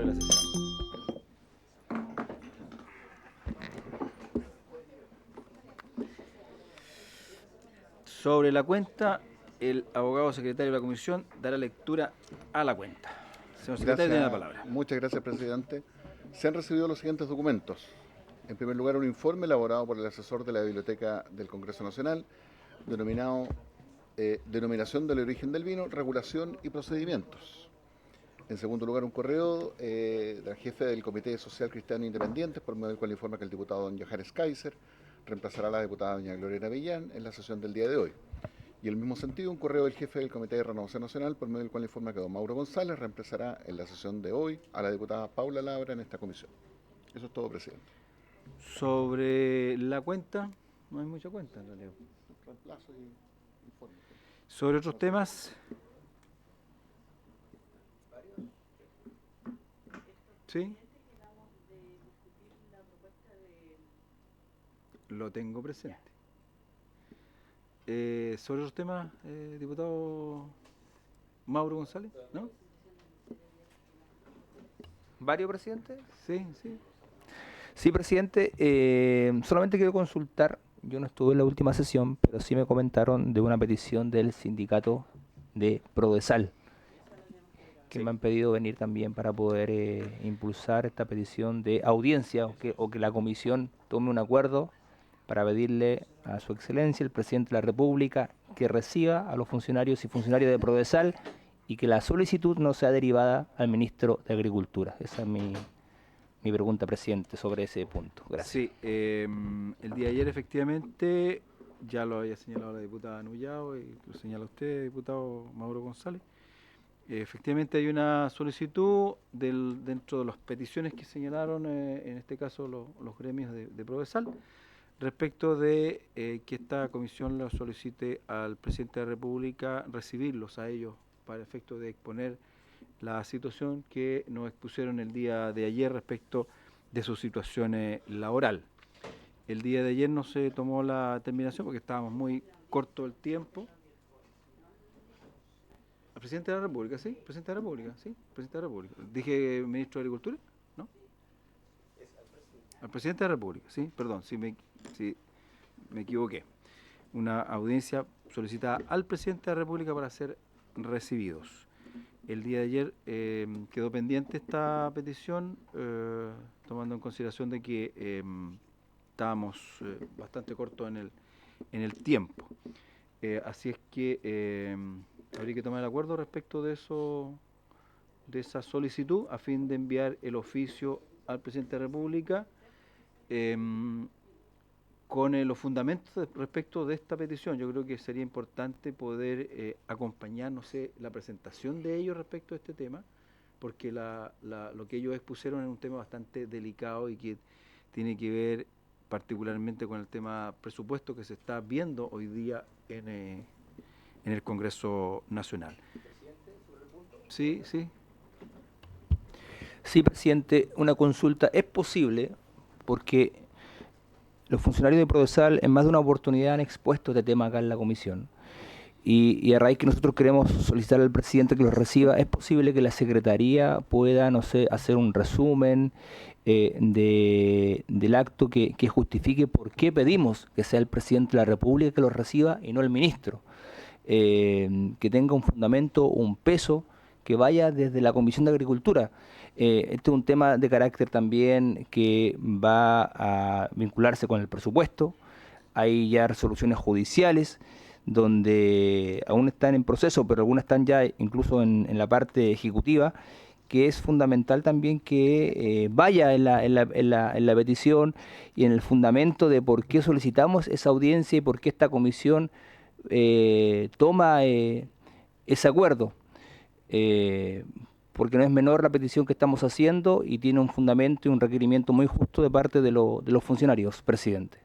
la sesión. Sobre la cuenta, el abogado secretario de la comisión dará lectura a la cuenta. Señor secretario, tiene la palabra. Muchas gracias, presidente. Se han recibido los siguientes documentos. En primer lugar, un informe elaborado por el asesor de la Biblioteca del Congreso Nacional, denominado Denominación del origen del vino, regulación y procedimientos. En segundo lugar, un correo del jefe del Comité Social Cristiano Independiente, por medio del cual informa que el diputado don Johannes Kaiser reemplazará a la diputada doña Gloria Avellán en la sesión del día de hoy. Y en el mismo sentido, un correo del jefe del Comité de Renovación Nacional, por medio del cual informa que don Mauro González reemplazará en la sesión de hoy a la diputada Paula Labra en esta comisión. Eso es todo, presidente. Sobre la cuenta, no hay mucha cuenta en realidad. Reemplazo y informe. Sobre otros temas. ¿Sí? Lo tengo presente. Sobre otros temas, diputado Mauro González, ¿no? ¿Varios, presidente? Sí, sí. Sí, presidente. Solamente quiero consultar, yo no estuve en la última sesión, pero sí me comentaron de una petición del sindicato de Prodesal, que Sí. me han pedido venir también para poder impulsar esta petición de audiencia o que la comisión tome un acuerdo para pedirle a su excelencia, el presidente de la República, que reciba a los funcionarios y funcionarias de Prodesal y que la solicitud no sea derivada al ministro de Agricultura. Esa es mi pregunta, presidente, sobre ese punto. Gracias. Sí, el día de ayer efectivamente, ya lo había señalado la diputada Nullao y lo señala usted, diputado Mauro González. Efectivamente hay una solicitud dentro de las peticiones que señalaron, en este caso los gremios de Prodesal, respecto de que esta comisión lo solicite al presidente de la República recibirlos a ellos para efecto de exponer la situación que nos expusieron el día de ayer respecto de su situación laboral. El día de ayer no se tomó la terminación porque estábamos muy corto el tiempo. ¿Al presidente de la República, sí? ¿Presidente de la República, sí? ¿Presidente de la República? ¿Dije ministro de Agricultura? ¿No? Al presidente de la República, sí, perdón, sí me equivoqué. Una audiencia solicitada al presidente de la República para ser recibidos. El día de ayer quedó pendiente esta petición, tomando en consideración de que estábamos bastante cortos en el tiempo. Así es que habría que tomar el acuerdo respecto de eso, de esa solicitud, a fin de enviar el oficio al presidente de la República con los fundamentos respecto de esta petición. Yo creo que sería importante poder acompañar, no sé, la presentación de ellos respecto a este tema, porque lo que ellos expusieron es un tema bastante delicado y que tiene que ver particularmente con el tema presupuesto que se está viendo hoy día en el Congreso Nacional. Sí, sí. Sí, presidente, una consulta. ¿Es posible? Porque los funcionarios de Prodesal en más de una oportunidad han expuesto este tema acá en la comisión. Y a raíz que nosotros queremos solicitar al presidente que los reciba, ¿es posible que la Secretaría pueda, no sé, hacer un resumen del acto que justifique por qué pedimos que sea el presidente de la República que los reciba y no el ministro? Que tenga un fundamento, un peso, que vaya desde la Comisión de Agricultura. Este es un tema de carácter también que va a vincularse con el presupuesto. Hay ya resoluciones judiciales donde aún están en proceso, pero algunas están ya incluso en la parte ejecutiva, que es fundamental también que vaya en la petición y en el fundamento de por qué solicitamos esa audiencia y por qué esta comisión toma ese acuerdo. Porque no es menor la petición que estamos haciendo y tiene un fundamento y un requerimiento muy justo de parte de los funcionarios, presidente.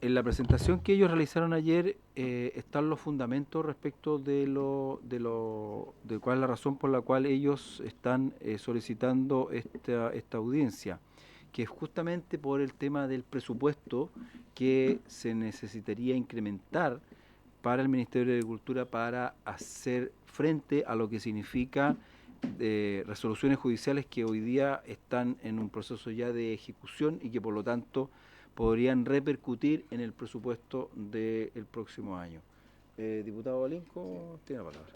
En la presentación que ellos realizaron ayer están los fundamentos respecto de cuál es la razón por la cual ellos están solicitando esta audiencia, que es justamente por el tema del presupuesto que se necesitaría incrementar para el Ministerio de Agricultura para hacer frente a lo que significa resoluciones judiciales que hoy día están en un proceso ya de ejecución y que por lo tanto podrían repercutir en el presupuesto del próximo año. Diputado Valenco, tiene la palabra.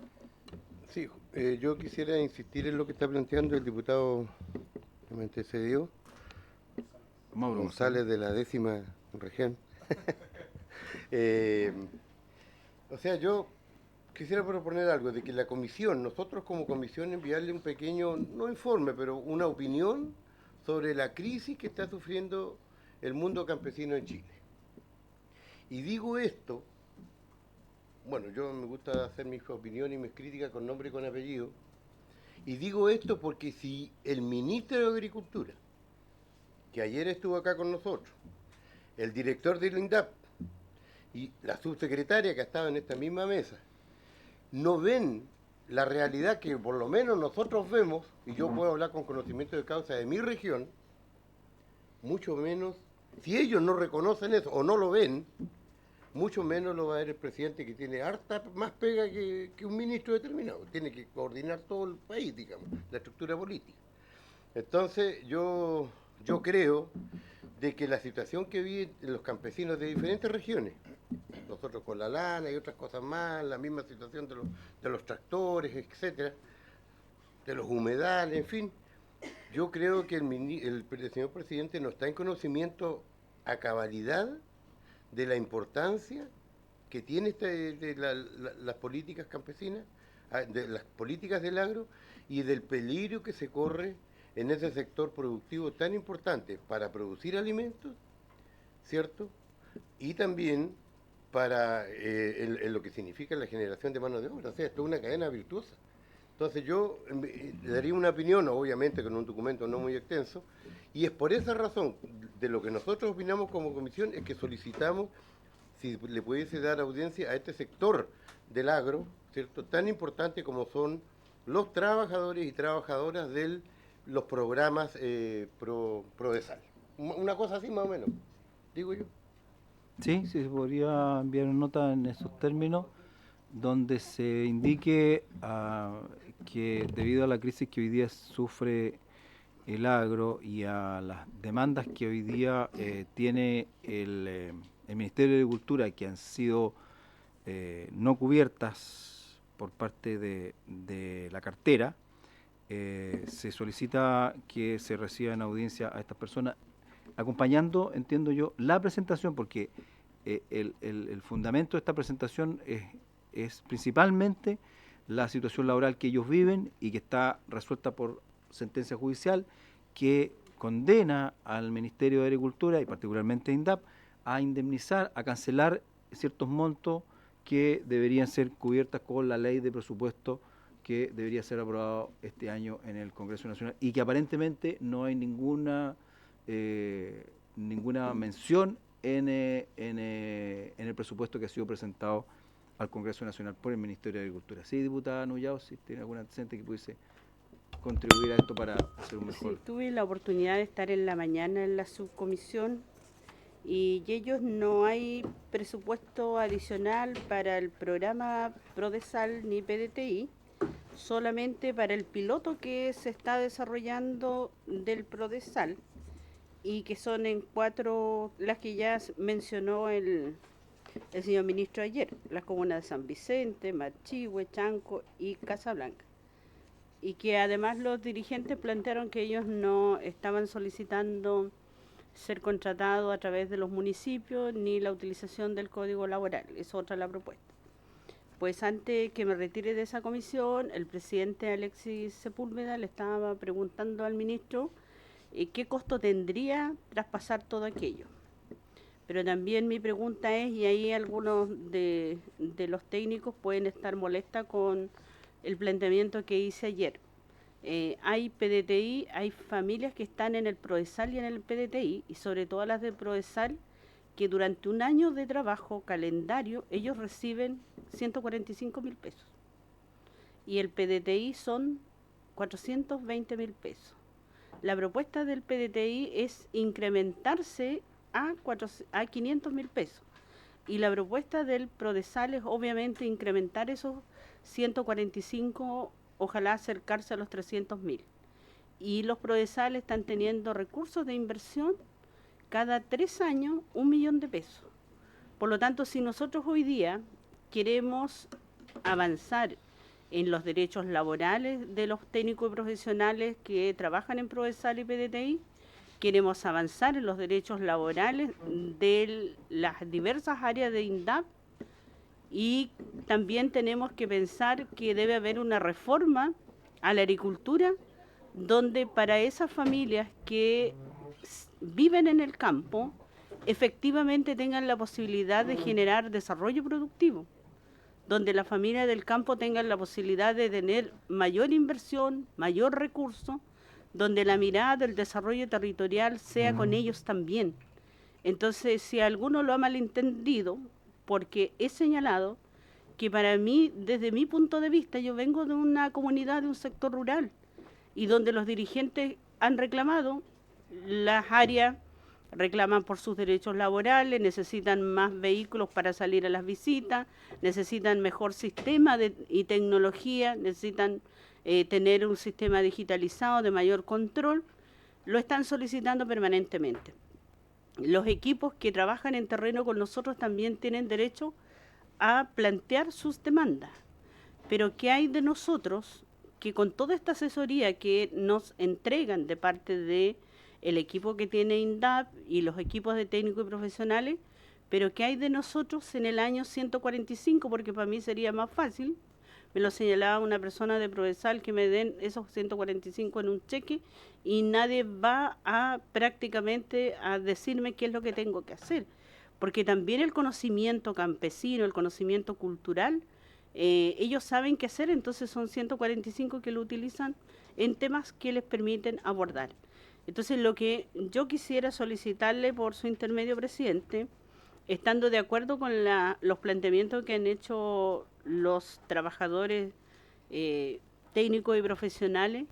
Sí, yo quisiera insistir en lo que está planteando el diputado que me antecedió, Mauro González, de la 10ª región. O sea, yo quisiera proponer algo, de que la comisión, nosotros como comisión, enviarle un pequeño, no informe, pero una opinión sobre la crisis que está sufriendo el mundo campesino en Chile. Y digo esto, bueno, yo me gusta hacer mis opiniones y mis críticas con nombre y con apellido, y digo esto porque si el ministro de Agricultura, que ayer estuvo acá con nosotros, el director del INDAP y la subsecretaria que estaba en esta misma mesa, no ven la realidad que por lo menos nosotros vemos, y yo puedo hablar con conocimiento de causa de mi región, mucho menos, si ellos no reconocen eso o no lo ven, mucho menos lo va a ver el presidente, que tiene harta más pega que un ministro determinado. Tiene que coordinar todo el país, digamos, la estructura política. Entonces, yo creo de que la situación que viven los campesinos de diferentes regiones, nosotros con la lana y otras cosas más, la misma situación de los tractores, etcétera, de los humedales, en fin, yo creo que el señor presidente no está en conocimiento a cabalidad de la importancia que tiene las políticas campesinas, de las políticas del agro y del peligro que se corre en ese sector productivo tan importante para producir alimentos, ¿cierto? Y también para en lo que significa la generación de mano de obra. O sea, esto es una cadena virtuosa. Entonces yo le daría una opinión, obviamente con un documento no muy extenso, y es por esa razón, de lo que nosotros opinamos como comisión, es que solicitamos si le pudiese dar audiencia a este sector del agro, ¿cierto?, tan importante como son los trabajadores y trabajadoras de los programas Prodesal. Una cosa así más o menos, digo yo. Sí, sí, se podría enviar una nota en esos términos donde se indique que debido a la crisis que hoy día sufre el agro y a las demandas que hoy día tiene el Ministerio de Agricultura, que han sido no cubiertas por parte de la cartera, se solicita que se reciban audiencia a estas personas, acompañando, entiendo yo, la presentación, porque el fundamento de esta presentación es principalmente la situación laboral que ellos viven y que está resuelta por sentencia judicial que condena al Ministerio de Agricultura y particularmente a INDAP a indemnizar, a cancelar ciertos montos que deberían ser cubiertas con la ley de presupuesto que debería ser aprobado este año en el Congreso Nacional y que aparentemente no hay ninguna mención en el presupuesto que ha sido presentado al Congreso Nacional por el Ministerio de Agricultura. Sí, diputada Nullao, si tiene algún antecedente que pudiese contribuir a esto para hacer un mejor. Sí, tuve la oportunidad de estar en la mañana en la subcomisión y ellos no hay presupuesto adicional para el programa Prodesal ni PDTI, solamente para el piloto que se está desarrollando del Prodesal y que son en 4 las que ya mencionó el señor ministro ayer, las comunas de San Vicente, Machihue, Chanco y Casablanca. Y que además los dirigentes plantearon que ellos no estaban solicitando ser contratados a través de los municipios ni la utilización del código laboral, es otra la propuesta. Pues antes que me retire de esa comisión, el presidente Alexis Sepúlveda le estaba preguntando al ministro qué costo tendría traspasar todo aquello. Pero también mi pregunta es, y ahí algunos de los técnicos pueden estar molestas con el planteamiento que hice ayer. Hay PDTI, hay familias que están en el Prodesal y en el PDTI, y sobre todo las de Prodesal, que durante un año de trabajo calendario ellos reciben 145.000 pesos. Y el PDTI son 420.000 pesos. La propuesta del PDTI es incrementarse a 500.000 pesos. Y la propuesta del Prodesal es obviamente incrementar esos 145 o ojalá acercarse a los 300.000. Y los Prodesal están teniendo recursos de inversión cada 3 años, 1 millón de pesos. Por lo tanto, si nosotros hoy día queremos avanzar en los derechos laborales de los técnicos y profesionales que trabajan en Prodesal y PDTI, queremos avanzar en los derechos laborales de las diversas áreas de INDAP, y también tenemos que pensar que debe haber una reforma a la agricultura, donde para esas familias que viven en el campo, efectivamente tengan la posibilidad de generar desarrollo productivo, donde las familias del campo tengan la posibilidad de tener mayor inversión, mayor recurso, donde la mirada del desarrollo territorial sea con ellos también. Entonces, si alguno lo ha malentendido, porque he señalado que para mí, desde mi punto de vista, yo vengo de una comunidad, de un sector rural, y donde los dirigentes han reclamado, las áreas reclaman por sus derechos laborales, necesitan más vehículos para salir a las visitas, necesitan mejor sistema y tecnología, necesitan tener un sistema digitalizado de mayor control, lo están solicitando permanentemente. Los equipos que trabajan en terreno con nosotros también tienen derecho a plantear sus demandas, pero ¿qué hay de nosotros que con toda esta asesoría que nos entregan de parte de el equipo que tiene INDAP y los equipos de técnicos y profesionales, pero qué hay de nosotros en el año 145? Porque para mí sería más fácil, me lo señalaba una persona de Prodesal, que me den esos 145 en un cheque y nadie va a prácticamente a decirme qué es lo que tengo que hacer, porque también el conocimiento campesino, el conocimiento cultural, ellos saben qué hacer, entonces son 145 que lo utilizan en temas que les permiten abordar. Entonces, lo que yo quisiera solicitarle por su intermedio, presidente, estando de acuerdo con los planteamientos que han hecho los trabajadores técnicos y profesionales,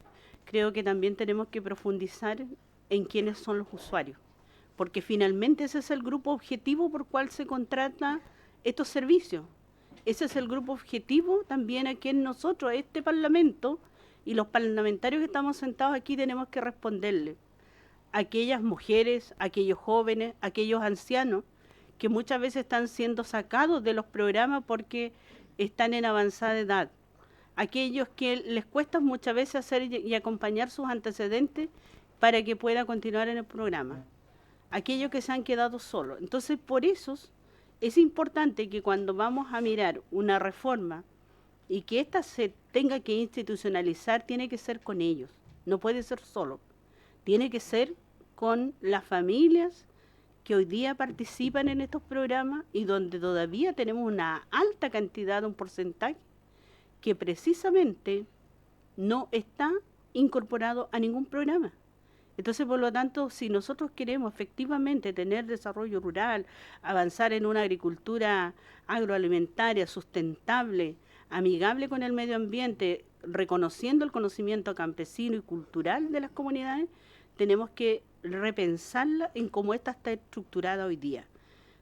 creo que también tenemos que profundizar en quiénes son los usuarios, porque finalmente ese es el grupo objetivo por cual se contrata estos servicios. Ese es el grupo objetivo también a quien nosotros, este Parlamento, y los parlamentarios que estamos sentados aquí, tenemos que responderle. Aquellas mujeres, aquellos jóvenes, aquellos ancianos que muchas veces están siendo sacados de los programas porque están en avanzada edad. Aquellos que les cuesta muchas veces hacer y acompañar sus antecedentes para que pueda continuar en el programa. Aquellos que se han quedado solos. Entonces, por eso es importante que cuando vamos a mirar una reforma y que ésta se tenga que institucionalizar, tiene que ser con ellos, no puede ser solo, tiene que ser con las familias que hoy día participan en estos programas y donde todavía tenemos una alta cantidad, un porcentaje, que precisamente no está incorporado a ningún programa. Entonces, por lo tanto, si nosotros queremos efectivamente tener desarrollo rural, avanzar en una agricultura agroalimentaria sustentable, amigable con el medio ambiente, reconociendo el conocimiento campesino y cultural de las comunidades, tenemos que repensarla en cómo esta está estructurada hoy día.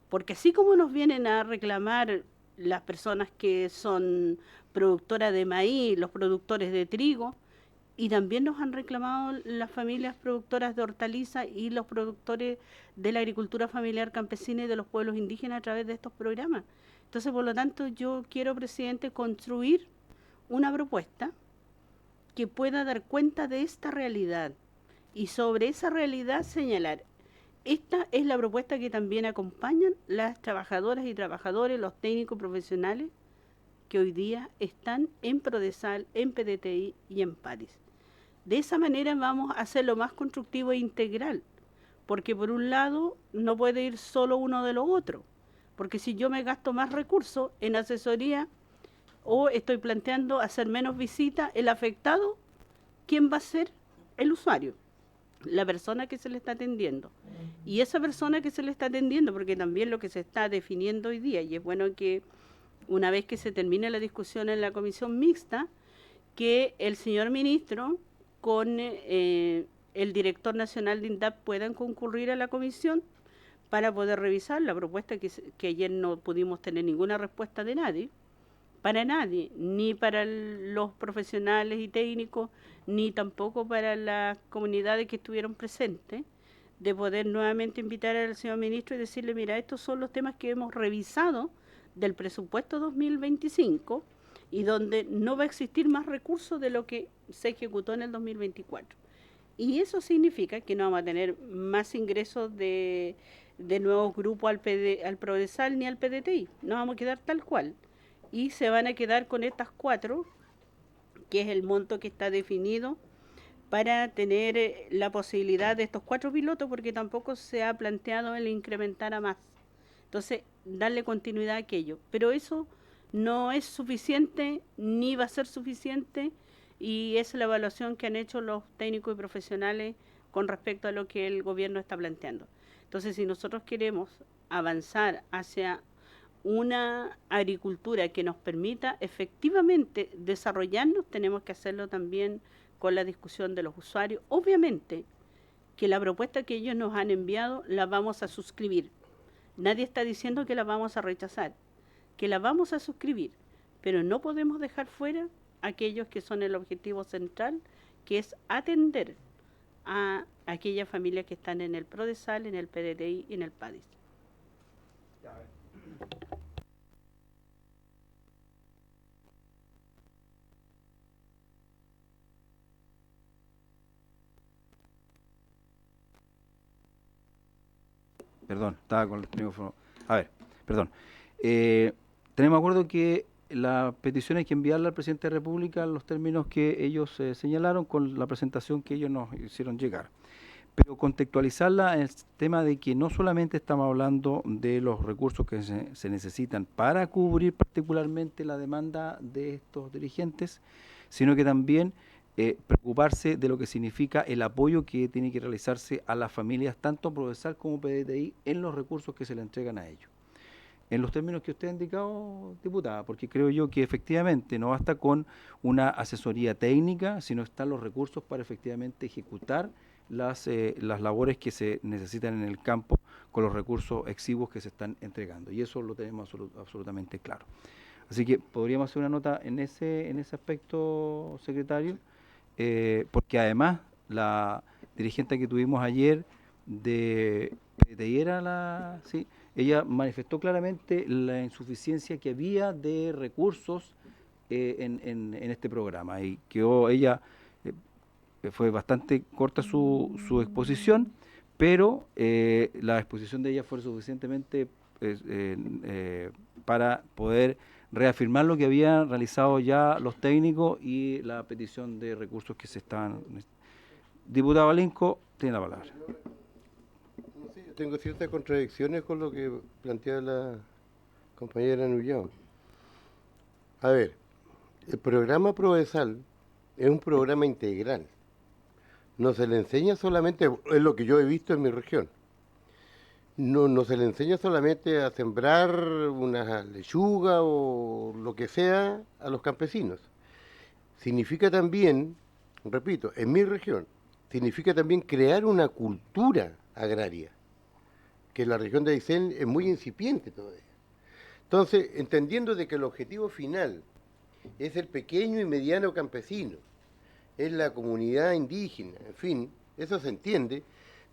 Porque así como nos vienen a reclamar las personas que son productoras de maíz, los productores de trigo, y también nos han reclamado las familias productoras de hortalizas y los productores de la agricultura familiar campesina y de los pueblos indígenas a través de estos programas. Entonces, por lo tanto, yo quiero, presidente, construir una propuesta que pueda dar cuenta de esta realidad y sobre esa realidad señalar. Esta es la propuesta que también acompañan las trabajadoras y trabajadores, los técnicos profesionales que hoy día están en Prodesal, en PDTI y en Paris. De esa manera vamos a hacerlo más constructivo e integral, porque por un lado no puede ir solo uno de lo otro, porque si yo me gasto más recursos en asesoría o estoy planteando hacer menos visitas, el afectado, ¿quién va a ser? El usuario, la persona que se le está atendiendo. Y esa persona que se le está atendiendo, porque también lo que se está definiendo hoy día, y es bueno que una vez que se termine la discusión en la comisión mixta, que el señor ministro con el director nacional de INDAP puedan concurrir a la comisión para poder revisar la propuesta que ayer no pudimos tener ninguna respuesta de nadie, para nadie, ni para los profesionales y técnicos, ni tampoco para las comunidades que estuvieron presentes, de poder nuevamente invitar al señor ministro y decirle, mira, estos son los temas que hemos revisado del presupuesto 2025 y donde no va a existir más recursos de lo que se ejecutó en el 2024. Y eso significa que no vamos a tener más ingresos de nuevos grupos al Prodesal ni al PDTI. No vamos a quedar tal cual. Y se van a quedar con estas 4, que es el monto que está definido para tener la posibilidad de estos 4 pilotos, porque tampoco se ha planteado el incrementar a más. Entonces, darle continuidad a aquello. Pero eso no es suficiente, ni va a ser suficiente, y es la evaluación que han hecho los técnicos y profesionales con respecto a lo que el gobierno está planteando. Entonces, si nosotros queremos avanzar hacia una agricultura que nos permita efectivamente desarrollarnos, tenemos que hacerlo también con la discusión de los usuarios. Obviamente que la propuesta que ellos nos han enviado la vamos a suscribir. Nadie está diciendo que la vamos a rechazar, que la vamos a suscribir, pero no podemos dejar fuera aquellos que son el objetivo central, que es atender a aquellas familias que están en el Prodesal, en el PDTI y en el PADIS. Perdón, estaba con el micrófono. A ver, perdón. Tenemos acuerdo que la petición hay que enviarla al presidente de la República en los términos que ellos señalaron con la presentación que ellos nos hicieron llegar. Pero contextualizarla en el tema de que no solamente estamos hablando de los recursos que se necesitan para cubrir particularmente la demanda de estos dirigentes, sino que también preocuparse de lo que significa el apoyo que tiene que realizarse a las familias, tanto Prodesal como PDTI, en los recursos que se le entregan a ellos. En los términos que usted ha indicado, diputada, porque creo yo que efectivamente no basta con una asesoría técnica, sino están los recursos para efectivamente ejecutar las labores que se necesitan en el campo con los recursos exiguos que se están entregando. Y eso lo tenemos absolutamente claro. Así que podríamos hacer una nota en ese aspecto, secretario, porque además la dirigente que tuvimos ayer de PDTI era sí, ella manifestó claramente la insuficiencia que había de recursos en este programa y quedó ella, fue bastante corta su exposición, pero la exposición de ella fue suficientemente para poder reafirmar lo que habían realizado ya los técnicos y la petición de recursos que se estaban. Diputado Valenco, tiene la palabra. No sé, yo tengo ciertas contradicciones con lo que plantea la compañera Nullao. A ver, el programa Prodesal es un programa integral. No se le enseña solamente, es lo que yo he visto en mi región, no se le enseña solamente a sembrar una lechuga o lo que sea a los campesinos. Significa también, repito, en mi región, significa también crear una cultura agraria, que la región de Aysén es muy incipiente todavía. Entonces, entendiendo de que el objetivo final es el pequeño y mediano campesino, es la comunidad indígena, en fin, eso se entiende,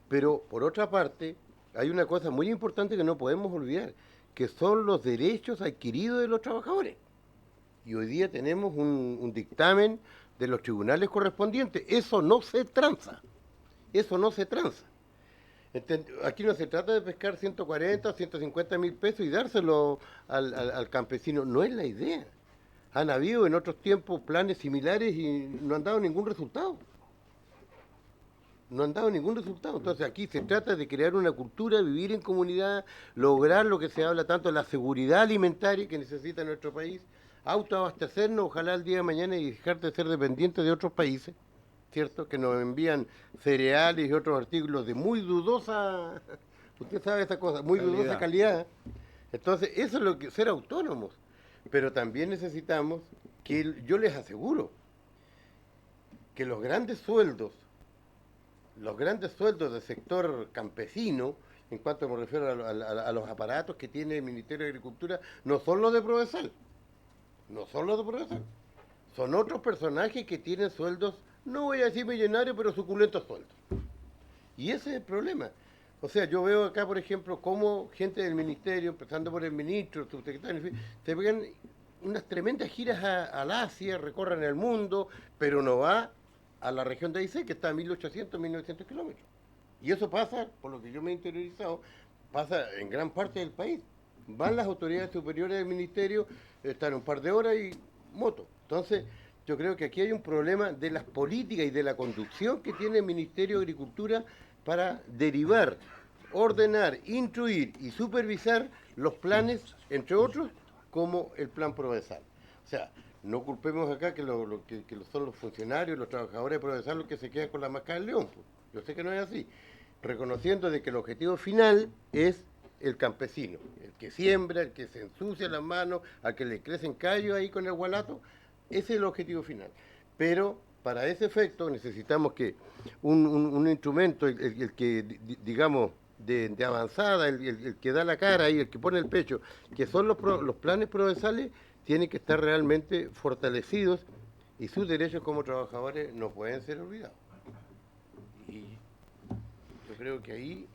pero por otra parte, hay una cosa muy importante que no podemos olvidar, que son los derechos adquiridos de los trabajadores. Y hoy día tenemos un dictamen de los tribunales correspondientes. Eso no se tranza. Eso no se tranza. Aquí no se trata de pescar 140 o 150 mil pesos y dárselo al campesino. No es la idea. Han habido en otros tiempos planes similares y no han dado ningún resultado. No han dado ningún resultado. Entonces aquí se trata de crear una cultura, vivir en comunidad, lograr lo que se habla tanto, la seguridad alimentaria que necesita nuestro país, autoabastecernos, ojalá el día de mañana y dejar de ser dependientes de otros países, ¿cierto? Que nos envían cereales y otros artículos de muy dudosa, usted sabe esa cosa, muy dudosa calidad. Entonces eso es lo que ser autónomos. Pero también necesitamos que, yo les aseguro, que los grandes sueldos del sector campesino, en cuanto me refiero a los aparatos que tiene el Ministerio de Agricultura, no son los de Prodesal, no son los de Prodesal. Son otros personajes que tienen sueldos, no voy a decir millonarios, pero suculentos sueldos. Y ese es el problema. O sea, yo veo acá, por ejemplo, cómo gente del ministerio, empezando por el ministro, el subsecretario, en fin, se pegan unas tremendas giras al Asia, recorren el mundo, pero no va a la región de Aysén, que está a 1800, 1900 kilómetros. Y eso pasa, por lo que yo me he interiorizado, pasa en gran parte del país. Van las autoridades superiores del ministerio, están un par de horas y moto. Entonces, yo creo que aquí hay un problema de las políticas y de la conducción que tiene el Ministerio de Agricultura para derivar, ordenar, instruir y supervisar los planes, entre otros, como el plan Prodesal. O sea, no culpemos acá que son los funcionarios, los trabajadores de Prodesal los que se quedan con la máscara del león. Pues. Yo sé que no es así. Reconociendo de que el objetivo final es el campesino, el que siembra, el que se ensucia las manos, al que le crecen callos ahí con el gualato, ese es el objetivo final. Pero para ese efecto necesitamos que un instrumento, el que, digamos, de avanzada, el que da la cara y el que pone el pecho, que son los planes prodesales, tienen que estar realmente fortalecidos y sus derechos como trabajadores no pueden ser olvidados. Y yo creo que ahí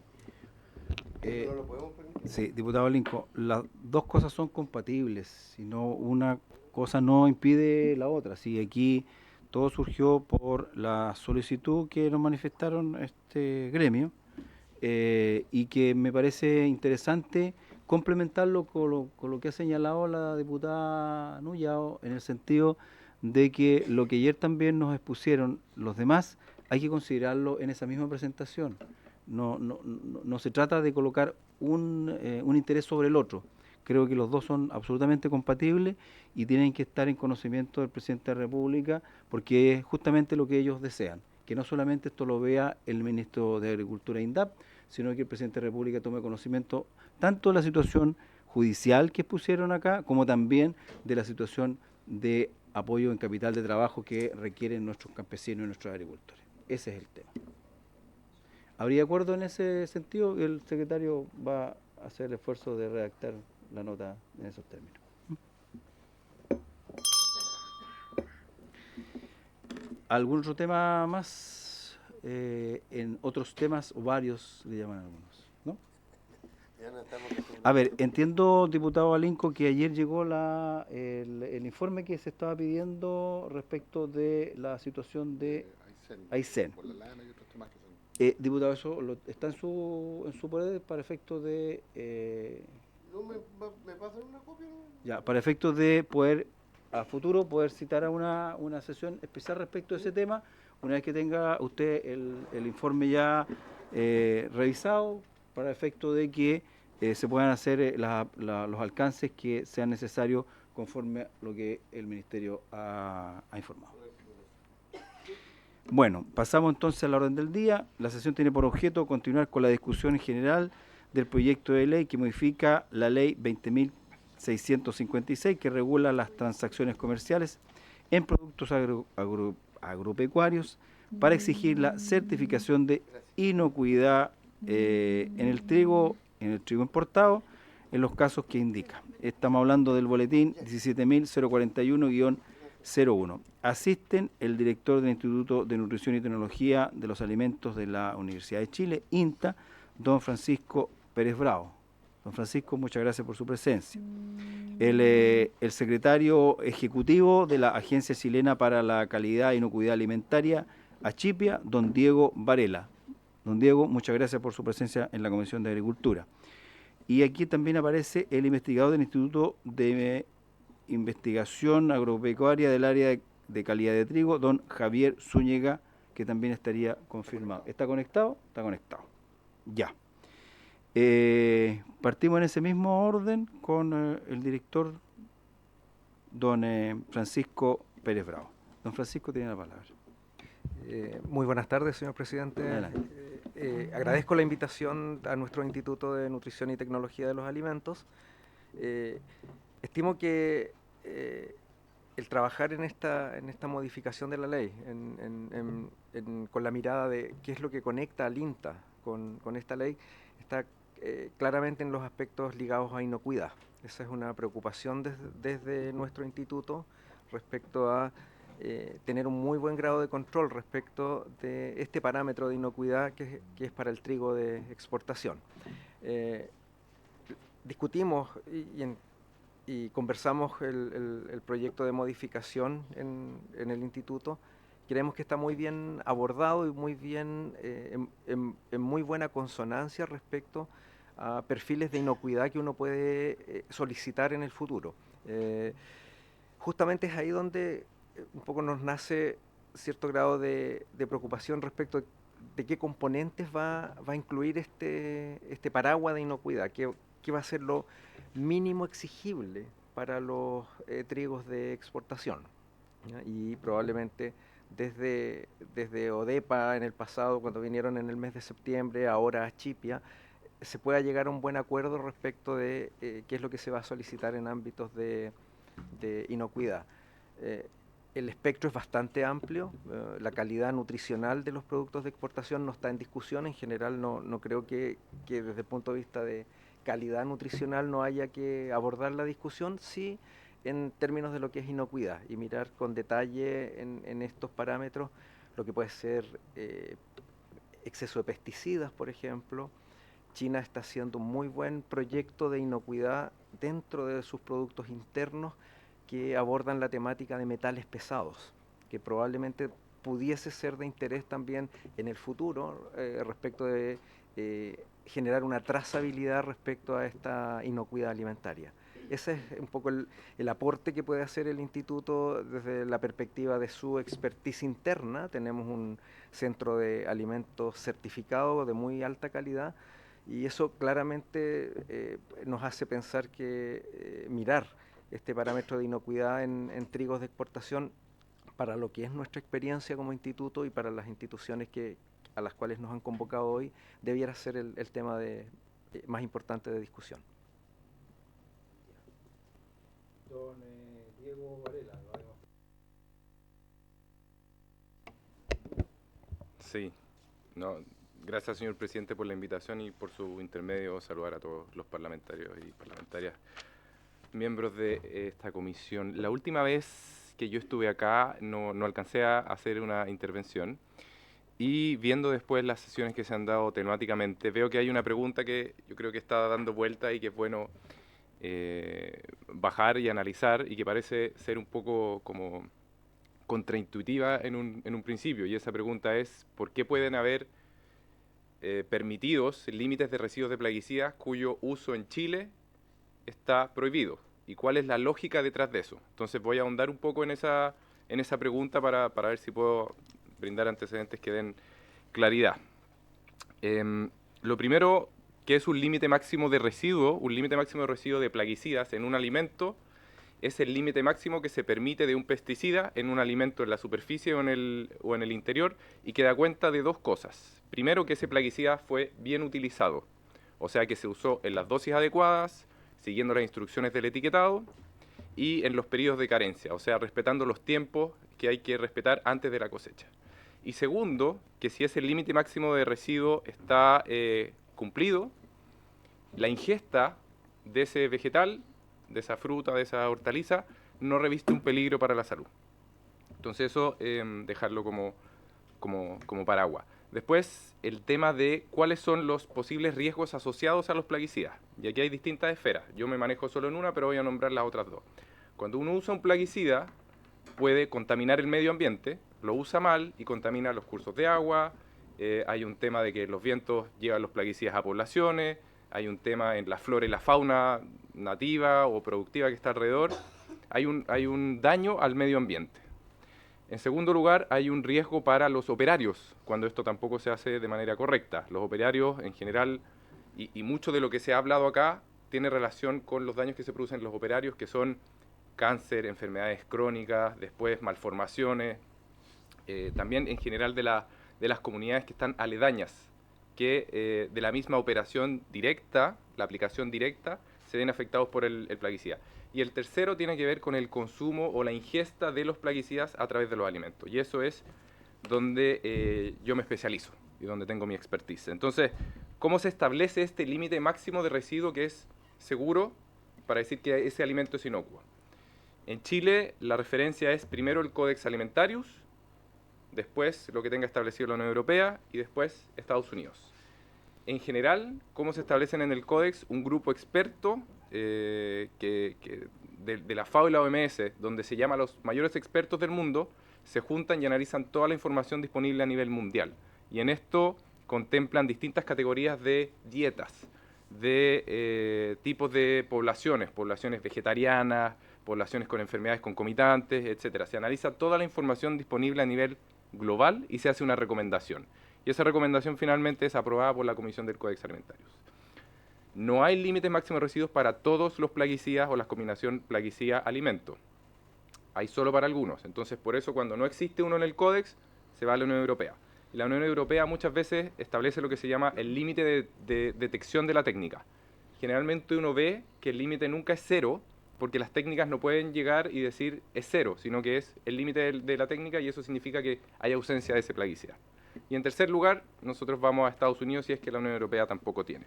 no lo podemos permitir. Sí, diputado Linco, las dos cosas son compatibles, sino una cosa no impide la otra. Sí, aquí todo surgió por la solicitud que nos manifestaron este gremio y que me parece interesante complementarlo con lo que ha señalado la diputada Nullao, en el sentido de que lo que ayer también nos expusieron los demás hay que considerarlo en esa misma presentación. No se trata de colocar un interés sobre el otro. Creo que los dos son absolutamente compatibles y tienen que estar en conocimiento del presidente de la República porque es justamente lo que ellos desean. Que no solamente esto lo vea el ministro de Agricultura INDAP, sino que el presidente de la República tome conocimiento tanto de la situación judicial que pusieron acá, como también de la situación de apoyo en capital de trabajo que requieren nuestros campesinos y nuestros agricultores. Ese es el tema. ¿Habría acuerdo en ese sentido? El secretario va a hacer el esfuerzo de redactar la nota en esos términos. ¿Algún otro tema más? En otros temas, o varios le llaman algunos, ¿no? A ver, entiendo, diputado Alinco, que ayer llegó el informe que se estaba pidiendo respecto de la situación de Aysén. Por la lana y otros temas que son. Diputado, eso está en su poder para efectos de... ¿No me pasan una copia? Ya, para efectos de poder, a futuro, poder citar a una sesión especial respecto a ese tema, una vez que tenga usted el informe ya revisado, para efecto de que se puedan hacer los alcances que sean necesarios conforme a lo que el Ministerio ha informado. Bueno, pasamos entonces a la orden del día. La sesión tiene por objeto continuar con la discusión en general del proyecto de ley que modifica la ley 20.656 que regula las transacciones comerciales en productos agropecuarios para exigir la certificación de inocuidad en el trigo importado en los casos que indica. Estamos hablando del boletín 17.041-01. Asisten el director del Instituto de Nutrición y Tecnología de los Alimentos de la Universidad de Chile, INTA, don Francisco Pérez Bravo. Don Francisco, muchas gracias por su presencia. El secretario ejecutivo de la Agencia Chilena para la Calidad e Inocuidad Alimentaria, Achipia, don Diego Varela. Don Diego, muchas gracias por su presencia en la Comisión de Agricultura. Y aquí también aparece el investigador del Instituto de Investigación Agropecuaria del área de calidad de trigo, don Javier Zúñiga, que también estaría confirmado. ¿Está conectado? Está conectado. Ya. Partimos en ese mismo orden con el director, don Francisco Pérez Bravo. Don Francisco tiene la palabra. Muy buenas tardes, señor presidente. Agradezco la invitación a nuestro Instituto de Nutrición y Tecnología de los Alimentos. Estimo que el trabajar en esta modificación de la ley, con la mirada de qué es lo que conecta al INTA con esta ley, está claramente en los aspectos ligados a inocuidad. Esa es una preocupación desde nuestro instituto respecto a tener un muy buen grado de control respecto de este parámetro de inocuidad que es para el trigo de exportación. Discutimos y conversamos el proyecto de modificación en el instituto. Creemos que está muy bien abordado y muy bien, en muy buena consonancia respecto a perfiles de inocuidad que uno puede solicitar en el futuro. Justamente es ahí donde un poco nos nace cierto grado de preocupación respecto de qué componentes va a incluir este paraguas de inocuidad, qué va a ser lo mínimo exigible para los trigos de exportación, ¿ya? Y probablemente desde ODEPA en el pasado, cuando vinieron en el mes de septiembre, ahora a Chipia, se pueda llegar a un buen acuerdo respecto de qué es lo que se va a solicitar en ámbitos de inocuidad. El espectro es bastante amplio, la calidad nutricional de los productos de exportación no está en discusión, en general no creo que desde el punto de vista de calidad nutricional no haya que abordar la discusión, sí en términos de lo que es inocuidad y mirar con detalle en estos parámetros lo que puede ser exceso de pesticidas, por ejemplo. China está haciendo un muy buen proyecto de inocuidad dentro de sus productos internos que abordan la temática de metales pesados, que probablemente pudiese ser de interés también en el futuro respecto de generar una trazabilidad respecto a esta inocuidad alimentaria. Ese es un poco el aporte que puede hacer el instituto desde la perspectiva de su expertise interna. Tenemos un centro de alimentos certificado de muy alta calidad y eso claramente nos hace pensar que mirar este parámetro de inocuidad en trigos de exportación para lo que es nuestra experiencia como instituto y para las instituciones a las cuales nos han convocado hoy, debiera ser el tema más importante de discusión. Don Diego Varela, lo vemos. Sí, no, gracias señor presidente por la invitación y por su intermedio saludar a todos los parlamentarios y parlamentarias, miembros de esta comisión. La última vez que yo estuve acá no alcancé a hacer una intervención y viendo después las sesiones que se han dado temáticamente, veo que hay una pregunta que yo creo que está dando vuelta y que es bueno bajar y analizar y que parece ser un poco como contraintuitiva en un principio, y esa pregunta es ¿por qué pueden haber permitidos límites de residuos de plaguicidas cuyo uso en Chile está prohibido? ¿Y cuál es la lógica detrás de eso? Entonces voy a ahondar un poco en esa pregunta para ver si puedo brindar antecedentes que den claridad. Lo primero, ¿qué es un límite máximo de residuo? Un límite máximo de residuo de plaguicidas en un alimento es el límite máximo que se permite de un pesticida en un alimento en la superficie o en el interior y que da cuenta de dos cosas. Primero, que ese plaguicida fue bien utilizado, o sea que se usó en las dosis adecuadas, siguiendo las instrucciones del etiquetado y en los periodos de carencia, o sea, respetando los tiempos que hay que respetar antes de la cosecha. Y segundo, que si ese límite máximo de residuo está cumplido, la ingesta de ese vegetal, de esa fruta, de esa hortaliza, no reviste un peligro para la salud. Entonces eso, dejarlo como paraguas. Después, el tema de cuáles son los posibles riesgos asociados a los plaguicidas. Y aquí hay distintas esferas. Yo me manejo solo en una, pero voy a nombrar las otras dos. Cuando uno usa un plaguicida, puede contaminar el medio ambiente, lo usa mal y contamina los cursos de agua. Hay un tema de que los vientos llevan los plaguicidas a poblaciones. Hay un tema en la flora y la fauna nativa o productiva que está alrededor. Hay un daño al medio ambiente. En segundo lugar, hay un riesgo para los operarios, cuando esto tampoco se hace de manera correcta. Los operarios, en general, y mucho de lo que se ha hablado acá, tiene relación con los daños que se producen en los operarios, que son cáncer, enfermedades crónicas, después malformaciones, también en general de las comunidades que están aledañas, que de la misma operación directa, la aplicación directa, se ven afectados por el plaguicida. Y el tercero tiene que ver con el consumo o la ingesta de los plaguicidas a través de los alimentos. Y eso es donde yo me especializo y donde tengo mi expertise. Entonces, ¿cómo se establece este límite máximo de residuo que es seguro para decir que ese alimento es inocuo. En Chile la referencia es primero el Codex Alimentarius, después lo que tenga establecido la Unión Europea y después Estados Unidos. En general, ¿cómo se establecen en el Codex? Un grupo experto de la FAO y la OMS, donde se llama a los mayores expertos del mundo, se juntan y analizan toda la información disponible a nivel mundial. Y en esto contemplan distintas categorías de dietas, de tipos de poblaciones vegetarianas, poblaciones con enfermedades concomitantes, etc. Se analiza toda la información disponible a nivel global y se hace una recomendación. Y esa recomendación finalmente es aprobada por la Comisión del Codex Alimentarius. No hay límites máximos de residuos para todos los plaguicidas o la combinación plaguicida-alimento. Hay solo para algunos. Entonces, por eso cuando no existe uno en el Codex, se va a la Unión Europea. Y la Unión Europea muchas veces establece lo que se llama el límite de detección de la técnica. Generalmente uno ve que el límite nunca es cero, porque las técnicas no pueden llegar y decir es cero, sino que es el límite de la técnica y eso significa que hay ausencia de ese plaguicida. Y en tercer lugar, nosotros vamos a Estados Unidos si es que la Unión Europea tampoco tiene.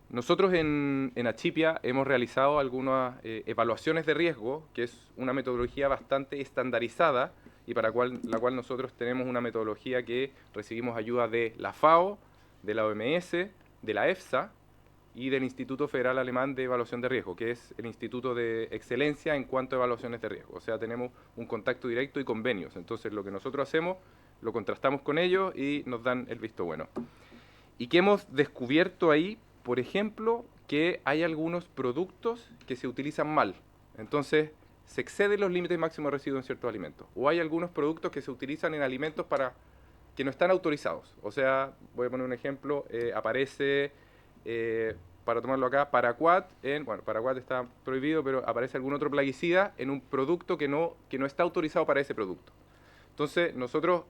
Nosotros en Achipia hemos realizado algunas evaluaciones de riesgo, que es una metodología bastante estandarizada y para la cual nosotros tenemos una metodología que recibimos ayuda de la FAO, de la OMS, de la EFSA y del Instituto Federal Alemán de Evaluación de Riesgo, que es el instituto de excelencia en cuanto a evaluaciones de riesgo. O sea, tenemos un contacto directo y convenios. Entonces, lo que nosotros hacemos, lo contrastamos con ellos y nos dan el visto bueno. ¿Y qué hemos descubierto ahí? Por ejemplo, que hay algunos productos que se utilizan mal. Entonces, se exceden los límites máximos de residuos en ciertos alimentos. O hay algunos productos que se utilizan en alimentos que no están autorizados. O sea, voy a poner un ejemplo, aparece, para tomarlo acá, Paraquat, Paraquat está prohibido, pero aparece algún otro plaguicida en un producto que no está autorizado para ese producto. Entonces, nosotros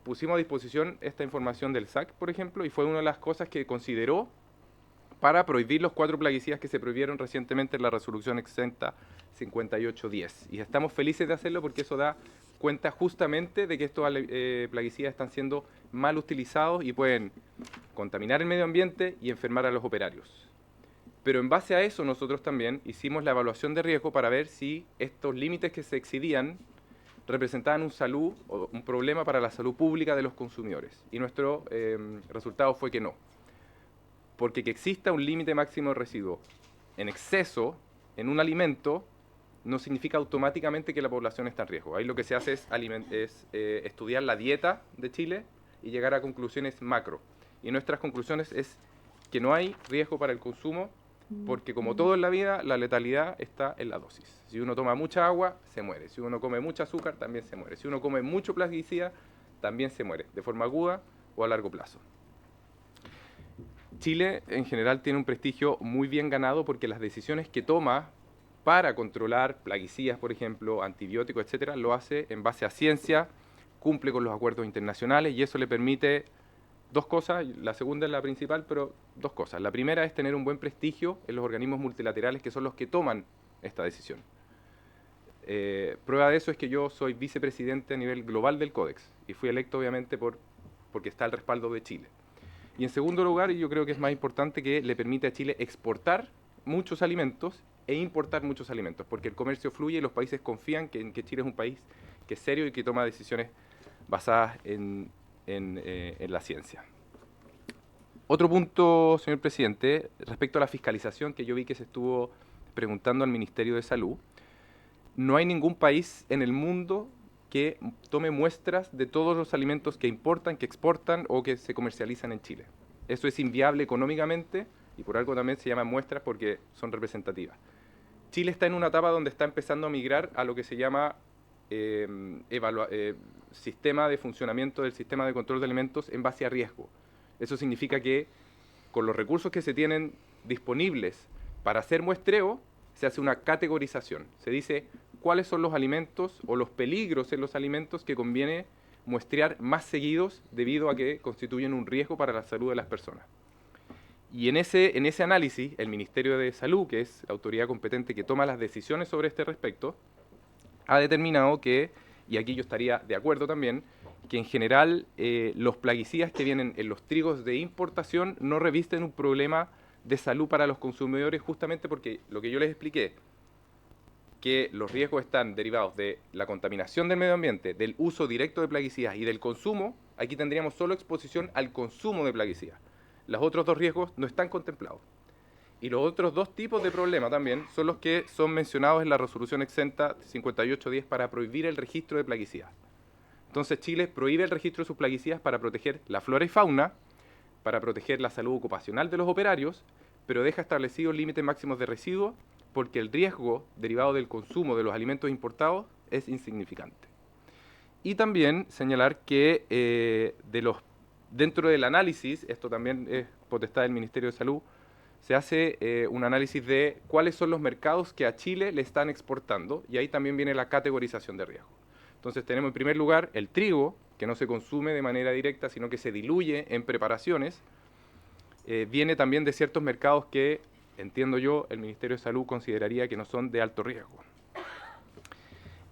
pusimos a disposición esta información del SAC, por ejemplo, y fue una de las cosas que consideró para prohibir los 4 plaguicidas que se prohibieron recientemente en la resolución exenta 5810. Y estamos felices de hacerlo porque eso da cuenta justamente de que estos plaguicidas están siendo mal utilizados y pueden contaminar el medio ambiente y enfermar a los operarios. Pero en base a eso nosotros también hicimos la evaluación de riesgo para ver si estos límites que se excedían representaban un problema para la salud pública de los consumidores. Y nuestro resultado fue que no. Porque que exista un límite máximo de residuo en exceso en un alimento no significa automáticamente que la población está en riesgo. Ahí lo que se hace es estudiar la dieta de Chile y llegar a conclusiones macro. Y nuestras conclusiones es que no hay riesgo para el consumo porque como todo en la vida, la letalidad está en la dosis. Si uno toma mucha agua, se muere. Si uno come mucho azúcar, también se muere. Si uno come mucho plaguicida, también se muere, de forma aguda o a largo plazo. Chile en general tiene un prestigio muy bien ganado porque las decisiones que toma para controlar plaguicidas, por ejemplo, antibióticos, etcétera, lo hace en base a ciencia, cumple con los acuerdos internacionales y eso le permite dos cosas. La segunda es la principal, pero dos cosas. La primera es tener un buen prestigio en los organismos multilaterales que son los que toman esta decisión. Prueba de eso es que yo soy vicepresidente a nivel global del Codex y fui electo obviamente porque está el respaldo de Chile. Y en segundo lugar, y yo creo que es más importante, que le permite a Chile exportar muchos alimentos e importar muchos alimentos, porque el comercio fluye y los países confían que Chile es un país que es serio y que toma decisiones basadas en la ciencia. Otro punto, señor presidente, respecto a la fiscalización que yo vi que se estuvo preguntando al Ministerio de Salud. No hay ningún país en el mundo que tome muestras de todos los alimentos que importan, que exportan o que se comercializan en Chile. Eso es inviable económicamente y por algo también se llaman muestras porque son representativas. Chile está en una etapa donde está empezando a migrar a lo que se llama sistema de funcionamiento del sistema de control de alimentos en base a riesgo. Eso significa que con los recursos que se tienen disponibles para hacer muestreo, se hace una categorización. Se dice cuáles son los alimentos o los peligros en los alimentos que conviene muestrear más seguidos debido a que constituyen un riesgo para la salud de las personas. Y en ese análisis, el Ministerio de Salud, que es la autoridad competente que toma las decisiones sobre este respecto, ha determinado que, y aquí yo estaría de acuerdo también, que en general los plaguicidas que vienen en los trigos de importación no revisten un problema de salud para los consumidores, justamente porque lo que yo les expliqué, que los riesgos están derivados de la contaminación del medio ambiente, del uso directo de plaguicidas y del consumo, aquí tendríamos solo exposición al consumo de plaguicidas. Los otros dos riesgos no están contemplados. Y los otros dos tipos de problema también son los que son mencionados en la resolución exenta 5810 para prohibir el registro de plaguicidas. Entonces Chile prohíbe el registro de sus plaguicidas para proteger la flora y fauna, para proteger la salud ocupacional de los operarios, pero deja establecidos límites máximos de residuos porque el riesgo derivado del consumo de los alimentos importados es insignificante. Y también señalar que dentro del análisis, esto también es potestad del Ministerio de Salud, se hace un análisis de cuáles son los mercados que a Chile le están exportando, y ahí también viene la categorización de riesgo. Entonces tenemos en primer lugar el trigo, que no se consume de manera directa, sino que se diluye en preparaciones. Viene también de ciertos mercados que, entiendo yo, el Ministerio de Salud consideraría que no son de alto riesgo.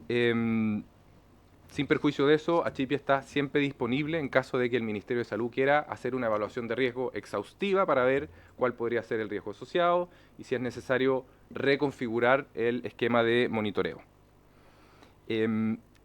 Sin perjuicio de eso, Achipia está siempre disponible en caso de que el Ministerio de Salud quiera hacer una evaluación de riesgo exhaustiva para ver cuál podría ser el riesgo asociado y si es necesario reconfigurar el esquema de monitoreo.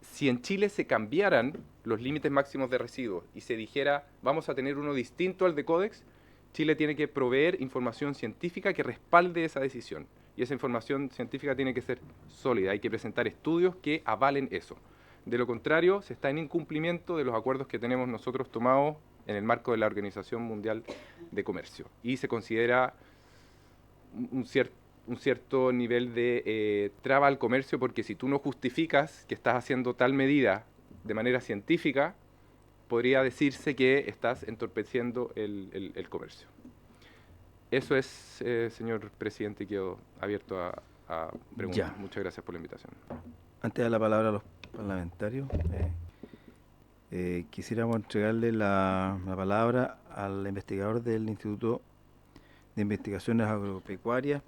Si en Chile se cambiaran los límites máximos de residuos y se dijera vamos a tener uno distinto al de Codex, Chile tiene que proveer información científica que respalde esa decisión. Y esa información científica tiene que ser sólida, hay que presentar estudios que avalen eso. De lo contrario, se está en incumplimiento de los acuerdos que tenemos nosotros tomados en el marco de la Organización Mundial de Comercio. Y se considera un cierto nivel de traba al comercio, porque si tú no justificas que estás haciendo tal medida de manera científica, podría decirse que estás entorpeciendo el comercio. Eso es, señor presidente, quedo abierto a preguntas. Ya. Muchas gracias por la invitación. Antes de dar la palabra a los parlamentarios, quisiéramos entregarle la palabra al investigador del Instituto de Investigaciones Agropecuarias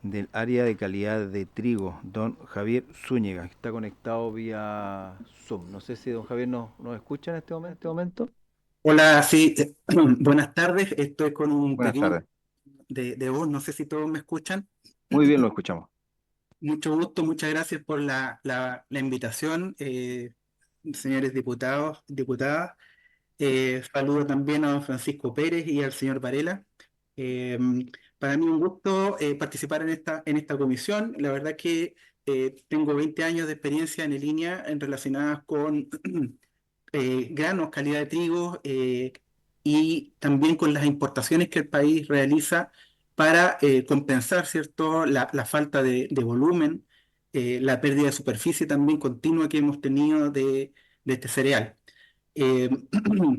del área de calidad de trigo, don Javier Zúñiga, que está conectado vía Zoom. No sé si don Javier nos escucha en este momento. Hola, sí, buenas tardes. Estoy con un Buenas pequeño tardes. de voz, no sé si todos me escuchan. Muy bien, lo escuchamos. Mucho gusto, muchas gracias por la invitación, señores diputados, diputadas. Saludo también a don Francisco Pérez y al señor Varela. Eh, para mí un gusto participar en esta comisión. La verdad que tengo 20 años de experiencia en línea relacionadas con granos, calidad de trigo y también con las importaciones que el país realiza para compensar, ¿cierto?, la falta de volumen, la pérdida de superficie también continua que hemos tenido de este cereal. Eh,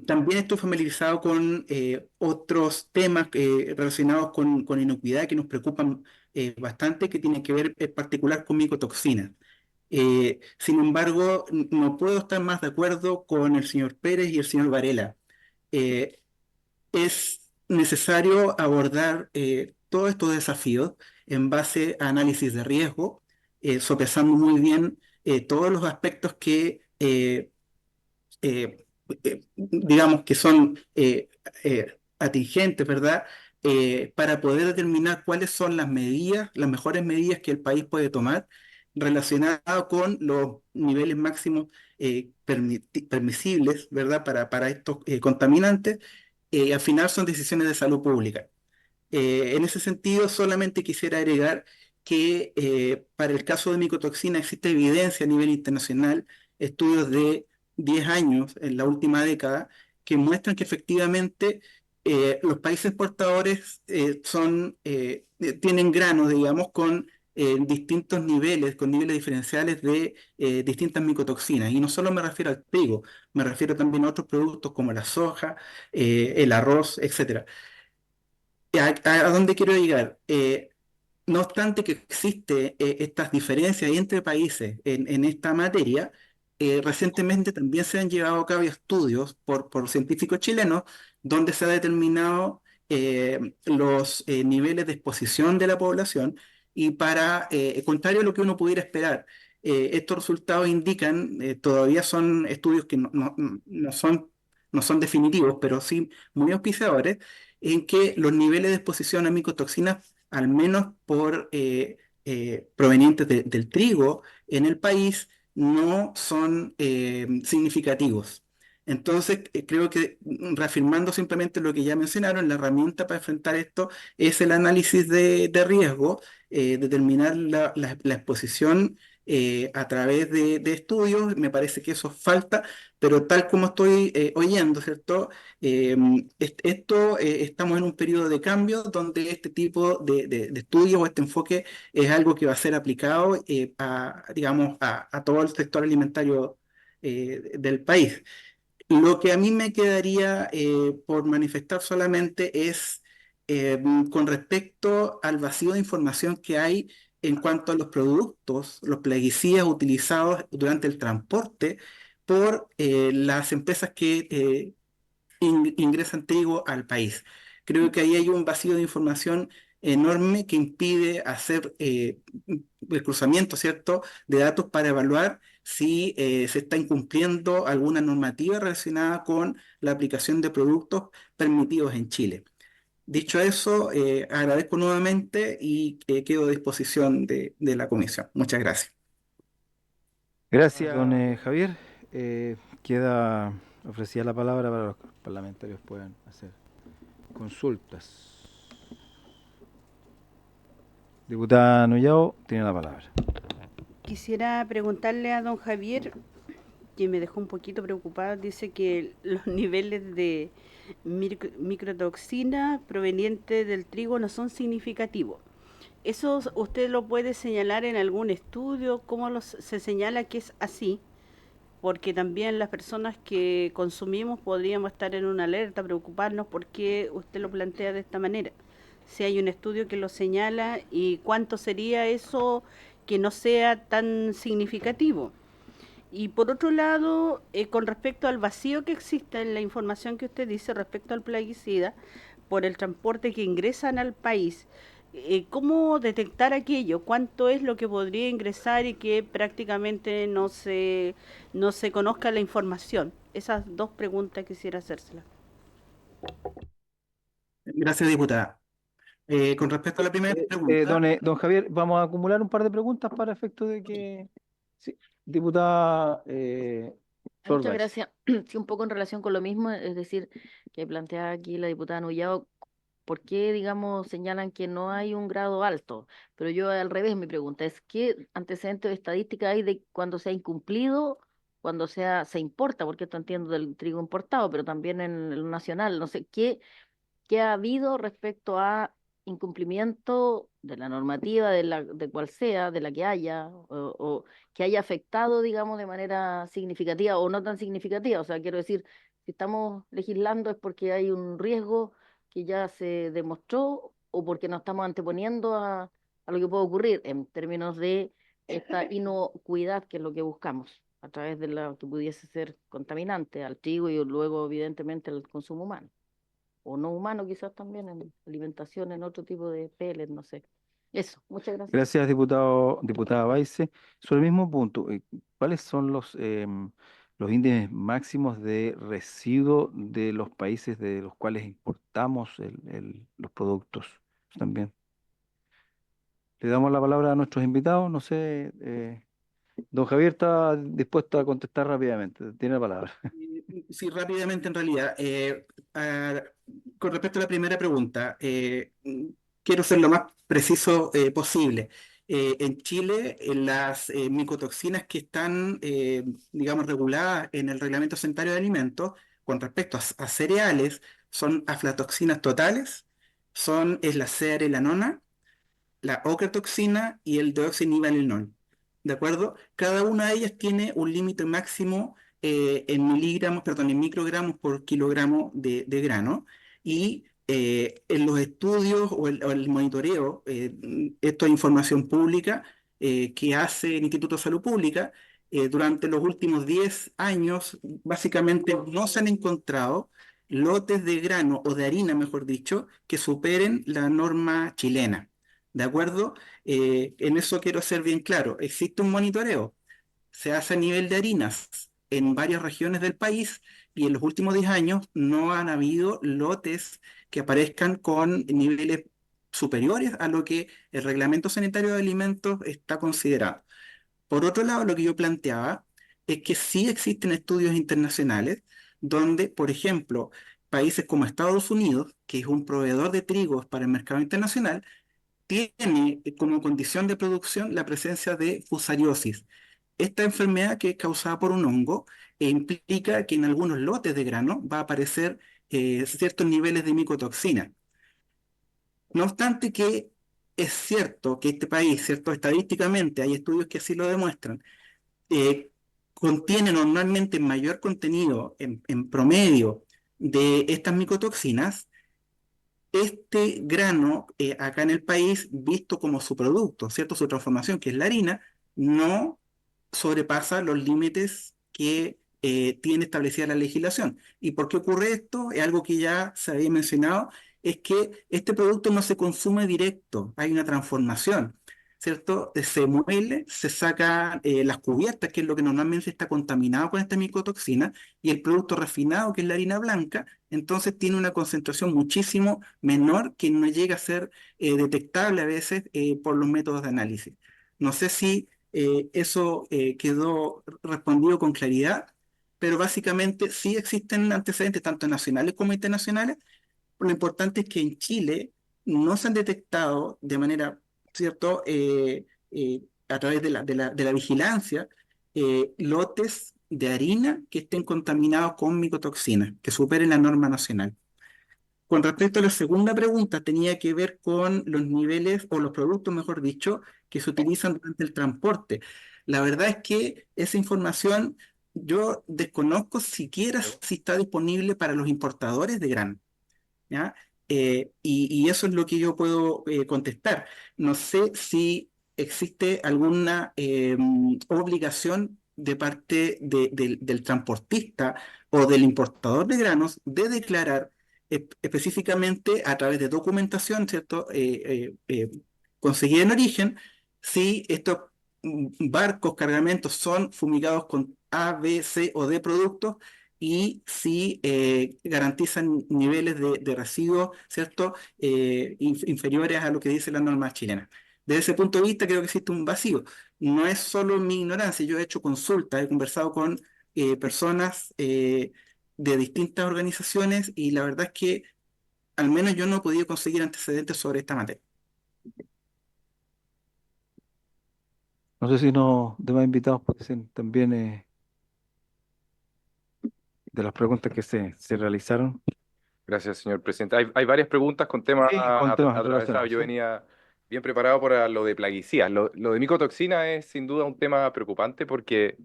También estoy familiarizado con otros temas relacionados con inocuidad que nos preocupan bastante, que tienen que ver en particular con micotoxinas. Sin embargo, no puedo estar más de acuerdo con el señor Pérez y el señor Varela. Eh, es necesario abordar todos estos desafíos en base a análisis de riesgo, sopesando muy bien todos los aspectos que digamos que son atingentes, ¿verdad? Para poder determinar cuáles son las medidas, las mejores medidas que el país puede tomar relacionadas con los niveles máximos permisibles, ¿verdad? Para estos contaminantes. Al final son decisiones de salud pública. En ese sentido, solamente quisiera agregar que para el caso de micotoxina existe evidencia a nivel internacional, estudios de 10 años en la última década, que muestran que efectivamente los países exportadores tienen granos, digamos, con distintos niveles, con niveles diferenciales de distintas micotoxinas. Y no solo me refiero al trigo, me refiero también a otros productos como la soja, el arroz, etcétera. ¿A dónde quiero llegar? No obstante que existe estas diferencias entre países en esta materia, recientemente también se han llevado a cabo estudios por científicos chilenos donde se ha determinado los niveles de exposición de la población y contrario a lo que uno pudiera esperar, estos resultados indican, todavía son estudios que no son definitivos, pero sí muy auspiciadores, en que los niveles de exposición a micotoxinas, al menos provenientes del trigo en el país, no son significativos. Entonces, creo que reafirmando simplemente lo que ya mencionaron, la herramienta para enfrentar esto es el análisis de riesgo, determinar la exposición a través de estudios. Me parece que eso falta, pero tal como estoy oyendo, ¿cierto? Estamos en un periodo de cambio donde este tipo de estudios o este enfoque es algo que va a ser aplicado digamos, a todo el sector alimentario del país. Lo que a mí me quedaría por manifestar solamente es con respecto al vacío de información que hay en cuanto a los productos, los plaguicidas utilizados durante el transporte por las empresas que ingresan trigo al país. Creo que ahí hay un vacío de información enorme que impide hacer el cruzamiento, ¿cierto?, de datos para evaluar si se está incumpliendo alguna normativa relacionada con la aplicación de productos permitidos en Chile. Dicho eso, agradezco nuevamente y quedo a disposición de la comisión. Muchas gracias. Gracias, don Javier. Queda ofrecida la palabra para los parlamentarios puedan hacer consultas. Diputada Nullao, tiene la palabra. Quisiera preguntarle a don Javier, que me dejó un poquito preocupada, dice que los niveles de microtoxina provenientes del trigo no son significativos. ¿Eso usted lo puede señalar en algún estudio? ¿Cómo se señala que es así? Porque también las personas que consumimos podríamos estar en una alerta, preocuparnos por qué usted lo plantea de esta manera. Si hay un estudio que lo señala y cuánto sería eso que no sea tan significativo. Y por otro lado, con respecto al vacío que existe en la información que usted dice respecto al plaguicida, por el transporte que ingresan al país, ¿cómo detectar aquello? ¿Cuánto es lo que podría ingresar y que prácticamente no se conozca la información? Esas dos preguntas quisiera hacérselas. Gracias, diputada. Con respecto a la primera pregunta, Don Javier, vamos a acumular un par de preguntas para efecto de que... Sí, diputada Muchas Sorday. gracias. Sí, un poco en relación con lo mismo, es decir, que plantea aquí la diputada Nullao, ¿por qué, digamos, señalan que no hay un grado alto? Pero yo al revés, mi pregunta es, ¿qué antecedentes de estadística hay de cuando se ha incumplido, cuando se importa? Porque esto entiendo del trigo importado, pero también en el nacional, no sé, ¿qué ha habido respecto a incumplimiento de la normativa, de cual sea, de la que haya, o que haya afectado, digamos, de manera significativa o no tan significativa? O sea, quiero decir, si estamos legislando es porque hay un riesgo que ya se demostró o porque nos estamos anteponiendo a lo que puede ocurrir en términos de esta inocuidad, que es lo que buscamos a través de lo que pudiese ser contaminante al trigo y luego, evidentemente, al consumo humano o no humano quizás también, en alimentación, en otro tipo de pellets, no sé. Eso, muchas gracias. Gracias, diputada Baice. Sobre el mismo punto, ¿cuáles son los índices máximos de residuo de los países de los cuales importamos los productos también? Le damos la palabra a nuestros invitados. No sé, don Javier está dispuesto a contestar rápidamente. Tiene la palabra. sí, rápidamente en realidad. Con respecto a la primera pregunta, quiero ser lo más preciso posible. En Chile, las micotoxinas que están, digamos, reguladas en el Reglamento Sanitario de Alimentos con respecto a cereales son aflatoxinas totales, es la cearelanona, la ocratoxina y el deoxinivalenol. ¿De acuerdo? Cada una de ellas tiene un límite máximo en microgramos por kilogramo de grano. Y en los estudios o el monitoreo, esto es información pública que hace el Instituto de Salud Pública, durante los últimos 10 años, básicamente no se han encontrado lotes de grano o de harina, mejor dicho, que superen la norma chilena. ¿De acuerdo? En eso quiero ser bien claro. Existe un monitoreo, se hace a nivel de harinas en varias regiones del país y en los últimos 10 años no han habido lotes que aparezcan con niveles superiores a lo que el Reglamento Sanitario de Alimentos está considerado. Por otro lado, lo que yo planteaba es que sí existen estudios internacionales donde, por ejemplo, países como Estados Unidos, que es un proveedor de trigos para el mercado internacional, tiene como condición de producción la presencia de fusariosis. Esta enfermedad, que es causada por un hongo, implica que en algunos lotes de grano va a aparecer ciertos niveles de micotoxina. No obstante que es cierto que este país, cierto, estadísticamente hay estudios que así lo demuestran, eh, contiene normalmente mayor contenido en promedio de estas micotoxinas. Este grano acá en el país, visto como su producto, ¿cierto? Su transformación, que es la harina, no sobrepasa los límites que tiene establecida la legislación. ¿Y por qué ocurre esto? Es algo que ya se había mencionado, es que este producto no se consume directo, hay una transformación, ¿cierto? Se muele, se sacan las cubiertas, que es lo que normalmente está contaminado con esta micotoxina, y el producto refinado, que es la harina blanca, entonces tiene una concentración muchísimo menor que no llega a ser detectable a veces por los métodos de análisis. No sé si eso quedó respondido con claridad, pero básicamente sí existen antecedentes tanto nacionales como internacionales. Lo importante es que en Chile no se han detectado de manera, ¿cierto?, a través de la vigilancia, lotes de harina que estén contaminados con micotoxinas, que superen la norma nacional. Con respecto a la segunda pregunta, tenía que ver con los niveles o los productos, mejor dicho, que se utilizan durante el transporte. La verdad es que esa información yo desconozco siquiera si está disponible para los importadores de grano, ¿ya? Y eso es lo que yo puedo contestar. No sé si existe alguna obligación de parte del transportista o del importador de granos de declarar específicamente a través de documentación, ¿cierto? Conseguida en origen, si estos barcos, cargamentos son fumigados con A, B, C o D productos y si garantizan niveles de residuos, ¿cierto? Inferiores a lo que dice la norma chilena. Desde ese punto de vista creo que existe un vacío. No es solo mi ignorancia, yo he hecho consultas, he conversado con personas de distintas organizaciones y la verdad es que al menos yo no he podido conseguir antecedentes sobre esta materia. No sé si los demás invitados pueden ser también de las preguntas que se realizaron. Gracias, señor presidente. Hay varias preguntas con temas Sí, con temas atravesados. relacionados, Yo sí. venía bien preparado para lo de plaguicidas. Lo de micotoxina es sin duda un tema preocupante porque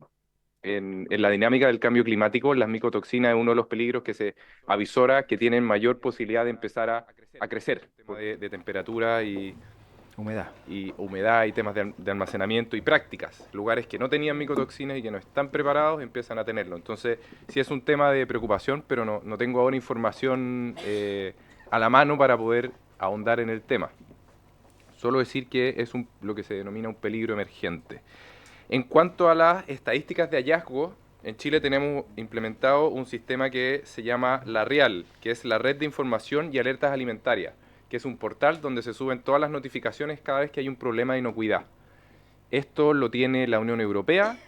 en la dinámica del cambio climático, las micotoxinas es uno de los peligros que se avisora que tienen mayor posibilidad de empezar a crecer, tema de temperatura Humedad. y humedad y temas de almacenamiento y prácticas. Lugares que no tenían micotoxinas y que no están preparados empiezan a tenerlo. Entonces, sí es un tema de preocupación, pero no tengo ahora información a la mano para poder ahondar en el tema. Solo decir que es lo que se denomina un peligro emergente. En cuanto a las estadísticas de hallazgo, en Chile tenemos implementado un sistema que se llama la RIAL, que es la Red de Información y Alertas Alimentarias, que es un portal donde se suben todas las notificaciones cada vez que hay un problema de inocuidad. Esto lo tiene la Unión Europea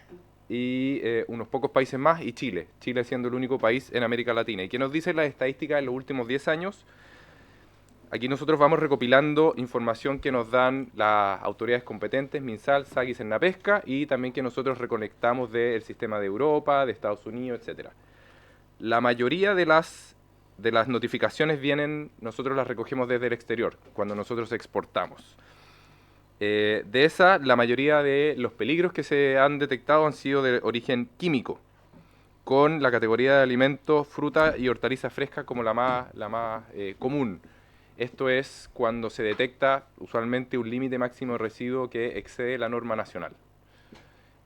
y unos pocos países más y Chile. Chile siendo el único país en América Latina. ¿Y qué nos dicen las estadísticas en los últimos 10 años? Aquí nosotros vamos recopilando información que nos dan las autoridades competentes, MinSal, SAC y Cernapesca, y también que nosotros reconectamos del sistema de Europa, de Estados Unidos, etc. La mayoría de las notificaciones nosotros las recogemos desde el exterior, cuando nosotros exportamos. De esa, la mayoría de los peligros que se han detectado han sido de origen químico, con la categoría de alimentos, fruta y hortalizas frescas como la más común. Esto es cuando se detecta usualmente un límite máximo de residuo que excede la norma nacional.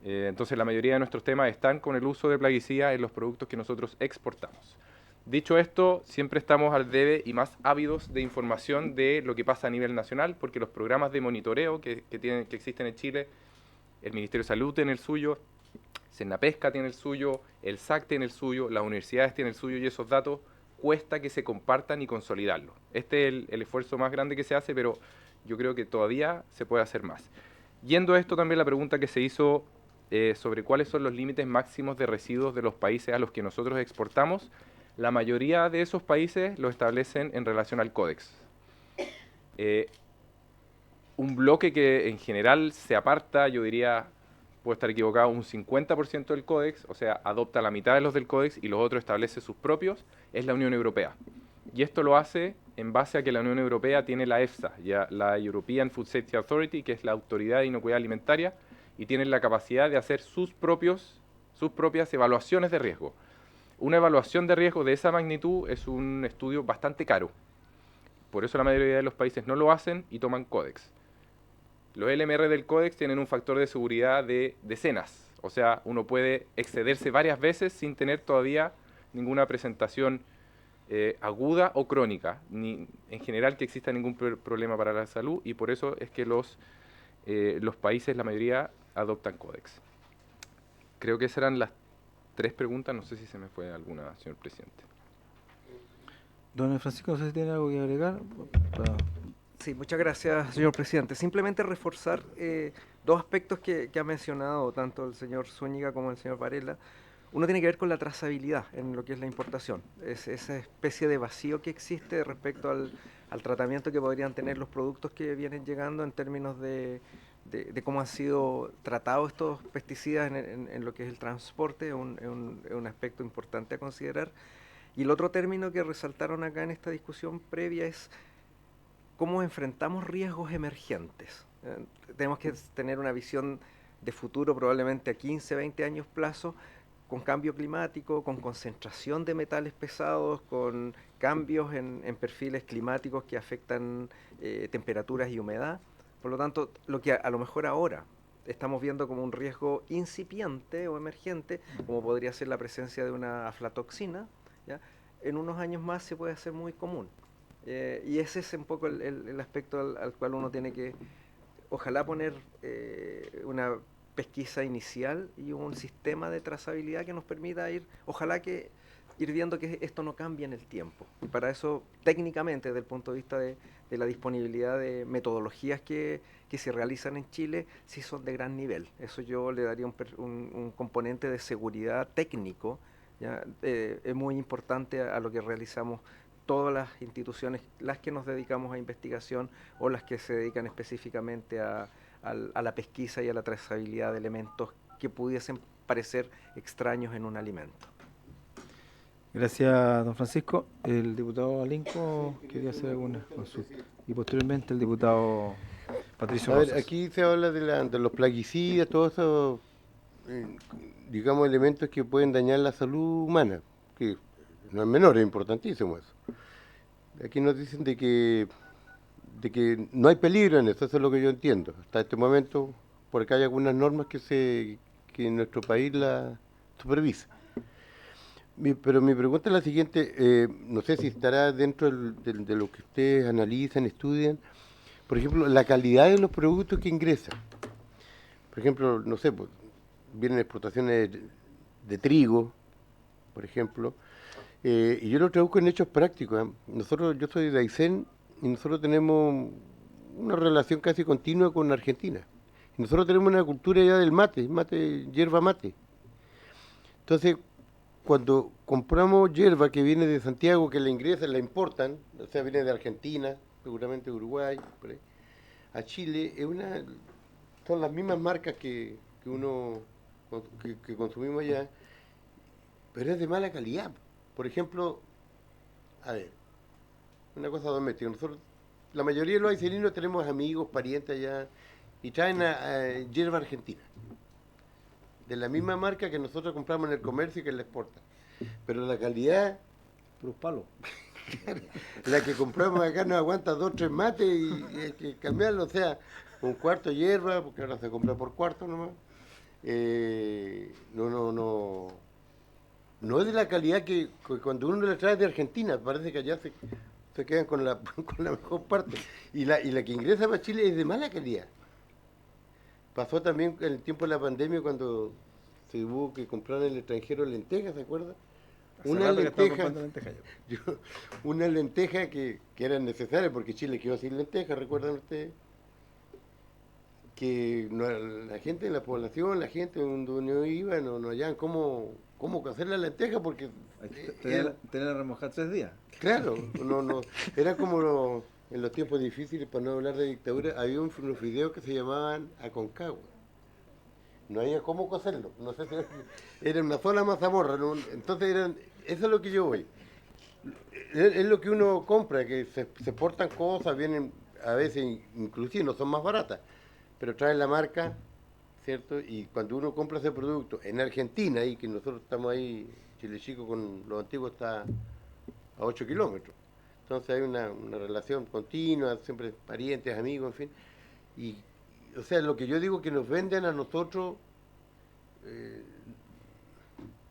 Entonces la mayoría de nuestros temas están con el uso de plaguicidas en los productos que nosotros exportamos. Dicho esto, siempre estamos al debe y más ávidos de información de lo que pasa a nivel nacional, porque los programas de monitoreo que existen en Chile, el Ministerio de Salud en el suyo, Senapesca tiene el suyo, el SAC tiene el suyo, las universidades tienen el suyo, y esos datos cuesta que se compartan y consolidarlos. Este es el esfuerzo más grande que se hace, pero yo creo que todavía se puede hacer más. Yendo a esto también la pregunta que se hizo sobre cuáles son los límites máximos de residuos de los países a los que nosotros exportamos, la mayoría de esos países lo establecen en relación al Códex. Un bloque que en general se aparta, yo diría, puedo estar equivocado, un 50% del Códex, o sea, adopta la mitad de los del Códex y los otros establece sus propios, es la Unión Europea. Y esto lo hace en base a que la Unión Europea tiene la EFSA, ya la European Food Safety Authority, que es la Autoridad de Inocuidad Alimentaria, y tienen la capacidad de hacer sus propias evaluaciones de riesgo. Una evaluación de riesgo de esa magnitud es un estudio bastante caro. Por eso la mayoría de los países no lo hacen y toman Códex. Los LMR del Códex tienen un factor de seguridad de decenas. O sea, uno puede excederse varias veces sin tener todavía ninguna presentación aguda o crónica, ni en general que exista ningún problema para la salud, y por eso es que los países, la mayoría, adoptan Códex. Creo que esas eran las 3 preguntas, no sé si se me fue alguna, señor presidente. Don Francisco, no sé si tiene algo que agregar. Sí, muchas gracias, señor presidente. Simplemente reforzar 2 aspectos que ha mencionado tanto el señor Zúñiga como el señor Varela. Uno tiene que ver con la trazabilidad en lo que es la importación. Es esa especie de vacío que existe respecto al tratamiento que podrían tener los productos que vienen llegando en términos de cómo han sido tratados estos pesticidas en lo que es el transporte, es un aspecto importante a considerar. Y el otro término que resaltaron acá en esta discusión previa es cómo enfrentamos riesgos emergentes. Tenemos que tener una visión de futuro, probablemente a 15, 20 años plazo, con cambio climático, con concentración de metales pesados, con cambios en perfiles climáticos que afectan temperaturas y humedad. Por lo tanto, lo que a lo mejor ahora estamos viendo como un riesgo incipiente o emergente, como podría ser la presencia de una aflatoxina, ¿ya? En unos años más se puede hacer muy común. Y ese es un poco el aspecto al cual uno tiene que, ojalá, poner una pesquisa inicial y un sistema de trazabilidad que nos permita ir viendo que esto no cambie en el tiempo. Y para eso, técnicamente, desde el punto de vista de la disponibilidad de metodologías que se realizan en Chile, sí son de gran nivel. Eso yo le daría un componente de seguridad técnico, ¿ya? Es muy importante a lo que realizamos todas las instituciones, las que nos dedicamos a investigación o las que se dedican específicamente a la pesquisa y a la trazabilidad de elementos que pudiesen parecer extraños en un alimento. Gracias, don Francisco. El diputado Alinco quería hacer alguna consulta. Y posteriormente el diputado Patricio A ver, Rosas. aquí se habla de los plaguicidas, todos esos, digamos, elementos que pueden dañar la salud humana, que no es menor, es importantísimo eso. Aquí nos dicen de que no hay peligro en eso es lo que yo entiendo. Hasta este momento, porque hay algunas normas que en nuestro país la supervisa. Pero mi pregunta es la siguiente, no sé si estará dentro de lo que ustedes analizan, estudian, por ejemplo, la calidad de los productos que ingresan. Por ejemplo, no sé, pues, vienen exportaciones de trigo, por ejemplo, y yo lo traduzco en hechos prácticos. Yo soy de Aysén y nosotros tenemos una relación casi continua con Argentina. Y nosotros tenemos una cultura ya del mate, hierba mate. Entonces, cuando compramos hierba que viene de Santiago, que la ingresan, la importan, o sea, viene de Argentina, seguramente de Uruguay, por ahí, a Chile, son las mismas marcas que consumimos allá, pero es de mala calidad. Por ejemplo, a ver, una cosa doméstica. Nosotros, la mayoría de los ayseninos tenemos amigos, parientes allá, y traen hierba argentina, de la misma marca que nosotros compramos en el comercio y que la exportan. Pero la calidad, Los palos. la que compramos acá nos aguanta 2 o 3 mates y hay que cambiarlo, o sea, un cuarto de hierba, porque ahora se compra por cuarto nomás. No es de la calidad que cuando uno la trae de Argentina, parece que allá se quedan con la mejor parte. Y la que ingresa para Chile es de mala calidad. Pasó también en el tiempo de la pandemia cuando se hubo que comprar en el extranjero lentejas, ¿se acuerda? Hace Una rato que estaba lenteja, comprando lentejas yo. una lenteja que eran necesarias porque Chile quedó sin lentejas, ¿recuerdan ustedes? Que la gente en la población, la gente donde uno iba, no hallaban cómo hacer la lenteja porque Tener remojada 3 días. claro, era como en los tiempos difíciles, para no hablar de dictadura, había unos fideos que se llamaban Aconcagua. No había cómo cocerlo, no sé si era una sola mazamorra, ¿no? Entonces eso es lo que yo voy. Es lo que uno compra, que se portan cosas, vienen a veces inclusive no son más baratas, pero traen la marca, ¿cierto? Y cuando uno compra ese producto en Argentina, y que nosotros estamos ahí, Chile Chico con los antiguos está a 8 kilómetros. Entonces hay una relación continua, siempre parientes, amigos, en fin. Y, o sea, lo que yo digo que nos venden a nosotros,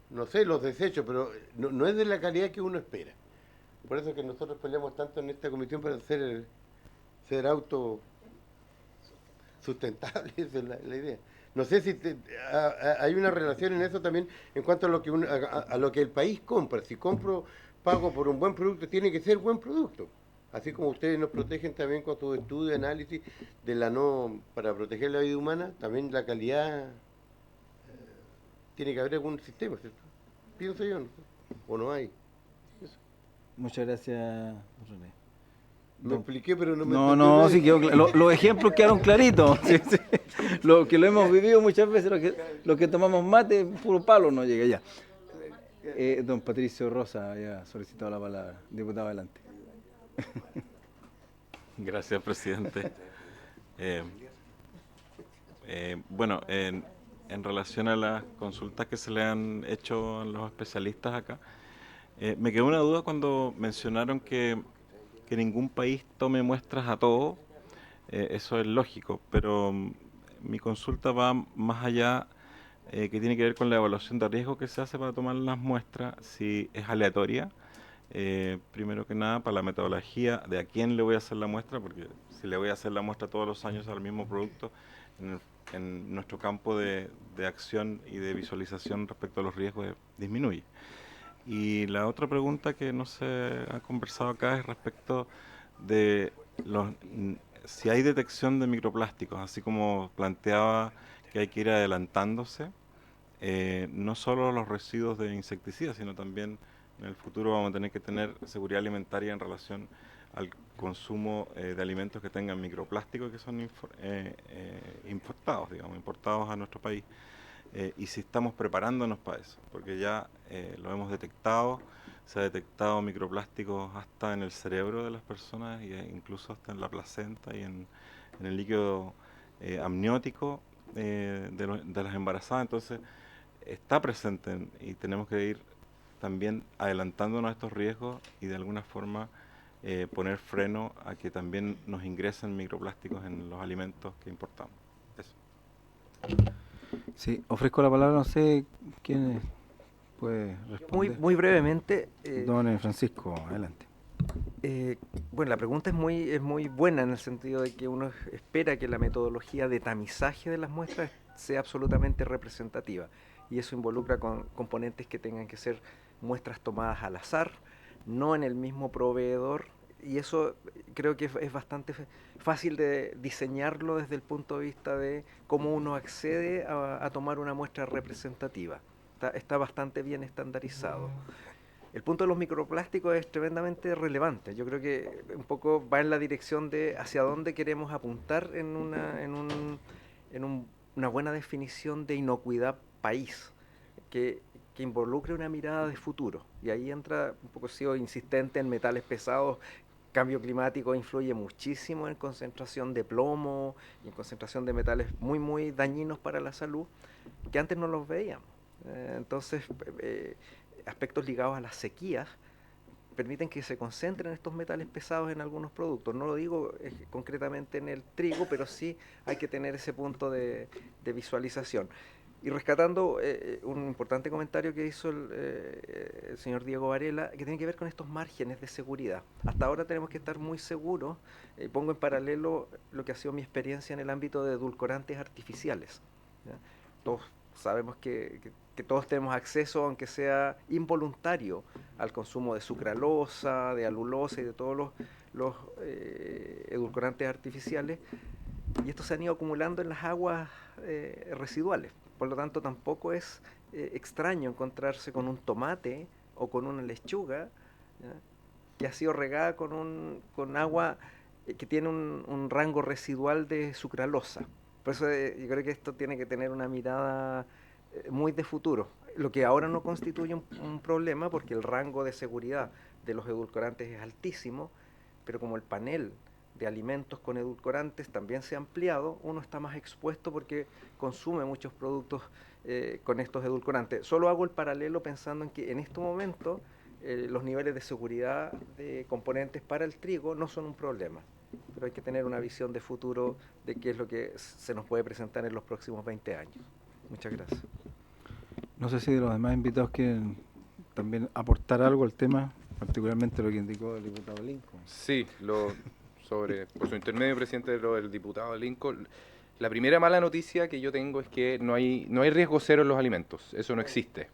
no sé, los desechos, pero no es de la calidad que uno espera. Por eso es que nosotros peleamos tanto en esta comisión para ser autosustentable, esa es la idea. No sé si hay una relación en eso también en cuanto a lo que a lo que el país compra. Si pago por un buen producto, tiene que ser buen producto. Así como ustedes nos protegen también con su estudio, análisis para proteger la vida humana, también la calidad, tiene que haber algún sistema, ¿cierto? Pienso yo, ¿no? O no hay. Muchas gracias, René. Me expliqué, pero no me No, entendió no, nadie. sí quedó los ejemplos quedaron claritos. Sí, sí. Lo que lo hemos vivido muchas veces, los que tomamos mate, puro palo no llega ya. Don Patricio Rosa había solicitado la palabra. Diputado, adelante. Gracias, presidente. Bueno, en relación a las consultas que se le han hecho a los especialistas acá, me quedó una duda cuando mencionaron que ningún país tome muestras a todo. Eso es lógico, pero mi consulta va más allá, que tiene que ver con la evaluación de riesgo que se hace para tomar las muestras, si es aleatoria. Primero que nada, para la metodología de a quién le voy a hacer la muestra, porque si le voy a hacer la muestra todos los años al mismo producto, en nuestro campo de acción y de visualización respecto a los riesgos disminuye. Y la otra pregunta que no se ha conversado acá es respecto de si hay detección de microplásticos, así como planteaba que hay que ir adelantándose, no solo los residuos de insecticidas, sino también en el futuro vamos a tener que tener seguridad alimentaria en relación al consumo de alimentos que tengan microplásticos que son importados a nuestro país. Y si estamos preparándonos para eso, porque ya lo hemos detectado, se ha detectado microplásticos hasta en el cerebro de las personas e incluso hasta en la placenta y en el líquido amniótico de las embarazadas. Entonces está presente y tenemos que ir también adelantándonos a estos riesgos y de alguna forma poner freno a que también nos ingresen microplásticos en los alimentos que importamos. Eso. Sí, ofrezco la palabra, no sé quién puede responder. Muy brevemente. Don Francisco, adelante. Bueno, la pregunta es muy buena en el sentido de que uno espera que la metodología de tamizaje de las muestras sea absolutamente representativa, y eso involucra con componentes que tengan que ser muestras tomadas al azar, no en el mismo proveedor, y eso creo que es bastante fácil de diseñarlo desde el punto de vista de cómo uno accede a tomar una muestra representativa. Está bastante bien estandarizado. El punto de los microplásticos es tremendamente relevante. Yo creo que un poco va en la dirección de hacia dónde queremos apuntar en una buena definición de inocuidad país, que involucre una mirada de futuro. Y ahí entra, un poco sido insistente en metales pesados. Cambio climático influye muchísimo en concentración de plomo y en concentración de metales muy dañinos para la salud, que antes no los veíamos. Entonces, aspectos ligados a las sequías permiten que se concentren estos metales pesados en algunos productos. No lo digo concretamente en el trigo, pero sí hay que tener ese punto de visualización. Y rescatando un importante comentario que hizo el señor Diego Varela, que tiene que ver con estos márgenes de seguridad. Hasta ahora tenemos que estar muy seguros. Pongo en paralelo lo que ha sido mi experiencia en el ámbito de edulcorantes artificiales, ¿ya? Todos sabemos que todos tenemos acceso, aunque sea involuntario, al consumo de sucralosa, de alulosa y de todos los edulcorantes artificiales, y estos se han ido acumulando en las aguas residuales. Por lo tanto, tampoco es extraño encontrarse con un tomate o con una lechuga, ¿ya?, que ha sido regada con agua que tiene un rango residual de sucralosa. Por eso yo creo que esto tiene que tener una mirada muy de futuro, lo que ahora no constituye un problema porque el rango de seguridad de los edulcorantes es altísimo, pero como el panel de alimentos con edulcorantes también se ha ampliado, uno está más expuesto porque consume muchos productos con estos edulcorantes. Solo hago el paralelo pensando en que en este momento los niveles de seguridad de componentes para el trigo no son un problema, pero hay que tener una visión de futuro de qué es lo que se nos puede presentar en los próximos 20 años. Muchas gracias. No sé si de los demás invitados quieren también aportar algo al tema, particularmente lo que indicó el diputado Lincoln. Sí, por su intermedio, presidente, del diputado Lincoln. La primera mala noticia que yo tengo es que no hay riesgo cero en los alimentos. Eso no existe.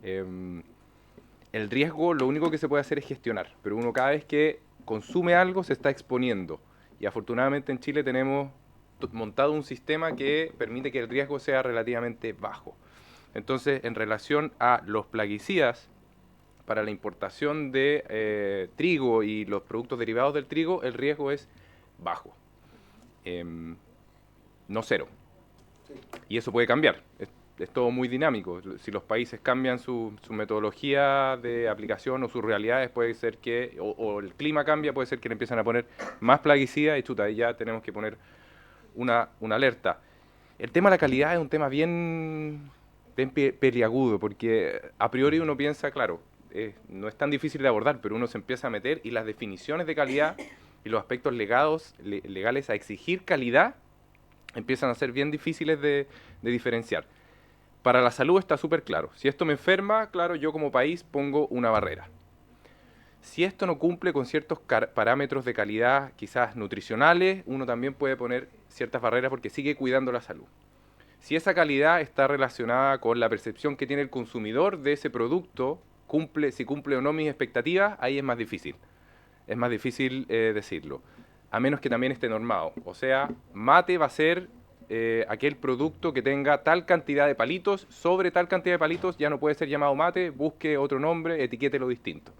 El riesgo, lo único que se puede hacer es gestionar, pero uno cada vez que consume algo se está exponiendo. Y afortunadamente en Chile tenemos montado un sistema que permite que el riesgo sea relativamente bajo. Entonces, en relación a los plaguicidas, para la importación de trigo y los productos derivados del trigo, el riesgo es bajo. No cero. Y eso puede cambiar. Es todo muy dinámico. Si los países cambian su metodología de aplicación o sus realidades, puede ser que, o el clima cambia, puede ser que le empiezan a poner más plaguicidas y chuta, ahí ya tenemos que poner una alerta. El tema de la calidad es un tema bien peliagudo, porque a priori uno piensa, claro, no es tan difícil de abordar, pero uno se empieza a meter y las definiciones de calidad y los aspectos legales a exigir calidad empiezan a ser bien difíciles de diferenciar. Para la salud está súper claro. Si esto me enferma, claro, yo como país pongo una barrera. Si esto no cumple con ciertos parámetros de calidad, quizás nutricionales, uno también puede poner ciertas barreras porque sigue cuidando la salud. Si esa calidad está relacionada con la percepción que tiene el consumidor de ese producto, si cumple o no mis expectativas, ahí es más difícil. Es más difícil decirlo. A menos que también esté normado. O sea, mate va a ser aquel producto que tenga tal cantidad de palitos, sobre tal cantidad de palitos ya no puede ser llamado mate, busque otro nombre, etiquételo distinto.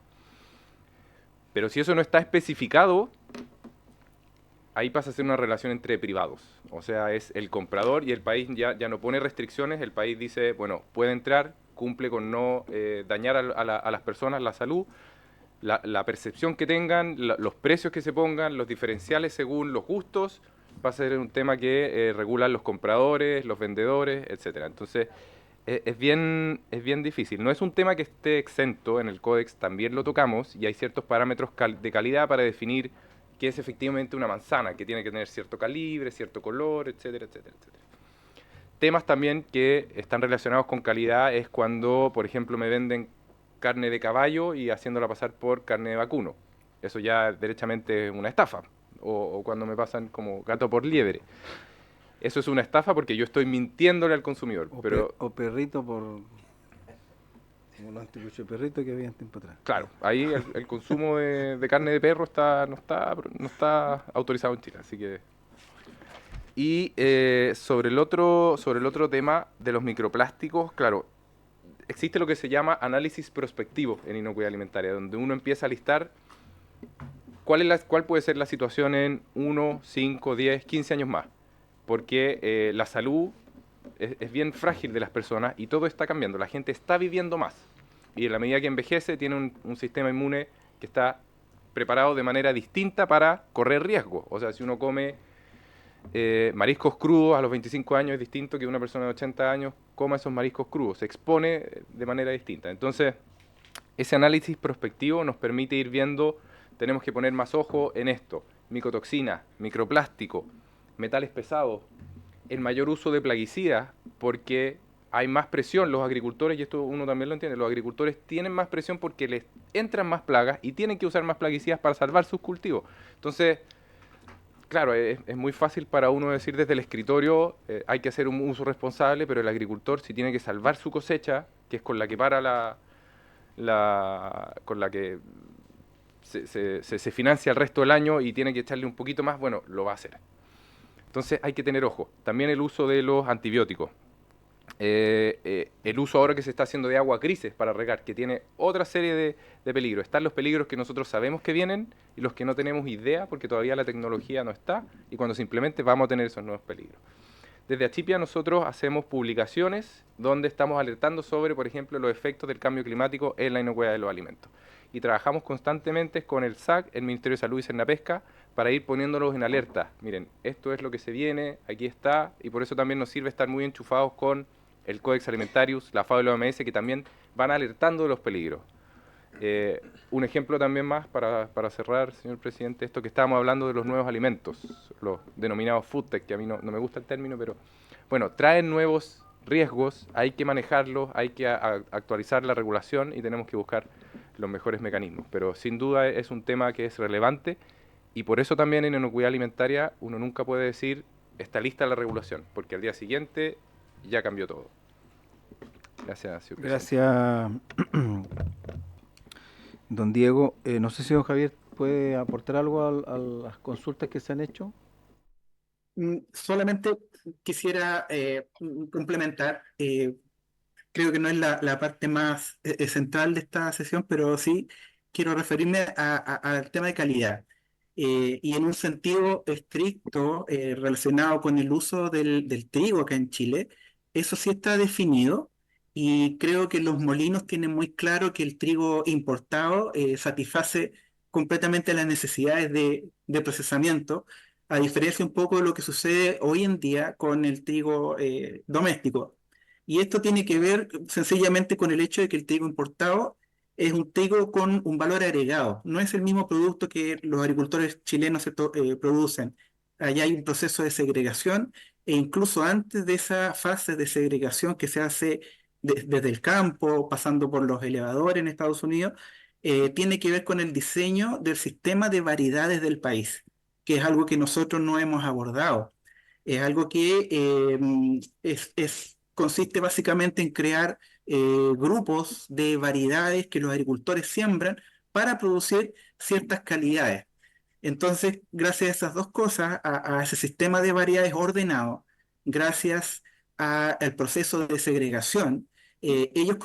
Pero si eso no está especificado, ahí pasa a ser una relación entre privados. O sea, es el comprador y el país ya no pone restricciones, el país dice, bueno, puede entrar, cumple con no dañar a las personas, la salud, la percepción que tengan, los precios que se pongan, los diferenciales según los gustos, va a ser un tema que regulan los compradores, los vendedores, etcétera. Entonces, es bien difícil. No es un tema que esté exento en el Códex, también lo tocamos, y hay ciertos parámetros de calidad para definir qué es efectivamente una manzana, que tiene que tener cierto calibre, cierto color, etcétera, etcétera, etcétera. Temas también que están relacionados con calidad es cuando, por ejemplo, me venden carne de caballo y haciéndola pasar por carne de vacuno. Eso ya derechamente es una estafa. O cuando me pasan como gato por liebre. Eso es una estafa porque yo estoy mintiéndole al consumidor. O perrito por... como los anticuchos de perrito que había en tiempo atrás. Claro, ahí el consumo de carne de perro no está autorizado en Chile, así que... Y sobre el otro tema de los microplásticos, claro, existe lo que se llama análisis prospectivo en inocuidad alimentaria, donde uno empieza a listar cuál puede ser la situación en 1, 5, 10, 15 años más. Porque la salud es bien frágil de las personas y todo está cambiando. La gente está viviendo más. Y en la medida que envejece, tiene un sistema inmune que está preparado de manera distinta para correr riesgo. O sea, si uno come mariscos crudos a los 25 años, es distinto que una persona de 80 años coma esos mariscos crudos. Se expone de manera distinta. Entonces, ese análisis prospectivo nos permite ir viendo, tenemos que poner más ojo en esto. Micotoxina, microplástico, metales pesados, el mayor uso de plaguicidas, porque hay más presión. Los agricultores, y esto uno también lo entiende, los agricultores tienen más presión porque les entran más plagas y tienen que usar más plaguicidas para salvar sus cultivos. Entonces, claro, es muy fácil para uno decir desde el escritorio, hay que hacer un uso responsable, pero el agricultor si tiene que salvar su cosecha, que es con la que para con la que se financia el resto del año y tiene que echarle un poquito más, bueno, lo va a hacer. Entonces hay que tener ojo. También el uso de los antibióticos. El uso ahora que se está haciendo de agua grises para regar, que tiene otra serie de peligros. Están los peligros que nosotros sabemos que vienen y los que no tenemos idea porque todavía la tecnología no está y cuando se implemente vamos a tener esos nuevos peligros. Desde Achipia nosotros hacemos publicaciones donde estamos alertando sobre, por ejemplo, los efectos del cambio climático en la inocuidad de los alimentos. Y trabajamos constantemente con el SAC, el Ministerio de Salud y Sernapesca, para ir poniéndolos en alerta. Miren, esto es lo que se viene, aquí está, y por eso también nos sirve estar muy enchufados con el Codex Alimentarius, la FAO y la OMS, que también van alertando de los peligros. Un ejemplo también más para cerrar, señor presidente, esto que estábamos hablando de los nuevos alimentos, los denominados food tech, que a mí no me gusta el término, pero bueno, traen nuevos riesgos, hay que manejarlos, hay que actualizar la regulación y tenemos que buscar los mejores mecanismos. Pero sin duda es un tema que es relevante y por eso también en inocuidad alimentaria uno nunca puede decir está lista la regulación, porque al día siguiente ya cambió todo. Gracias, señor presidente. Gracias, don Diego. No sé si don Javier puede aportar algo a las consultas que se han hecho. Solamente quisiera complementar, creo que no es la parte más central de esta sesión, pero sí quiero referirme al tema de calidad. Y en un sentido estricto relacionado con el uso del trigo acá en Chile, eso sí está definido y creo que los molinos tienen muy claro que el trigo importado satisface completamente las necesidades de procesamiento, a diferencia un poco de lo que sucede hoy en día con el trigo doméstico. Y esto tiene que ver sencillamente con el hecho de que el trigo importado es un trigo con un valor agregado. No es el mismo producto que los agricultores chilenos producen. Allá hay un proceso de segregación e incluso antes de esa fase de segregación que se hace desde el campo, pasando por los elevadores en Estados Unidos, tiene que ver con el diseño del sistema de variedades del país, que es algo que nosotros no hemos abordado. Es algo que consiste básicamente en crear grupos de variedades que los agricultores siembran para producir ciertas calidades. Entonces, gracias a esas dos cosas, a ese sistema de variedades ordenado, gracias al proceso de segregación, ellos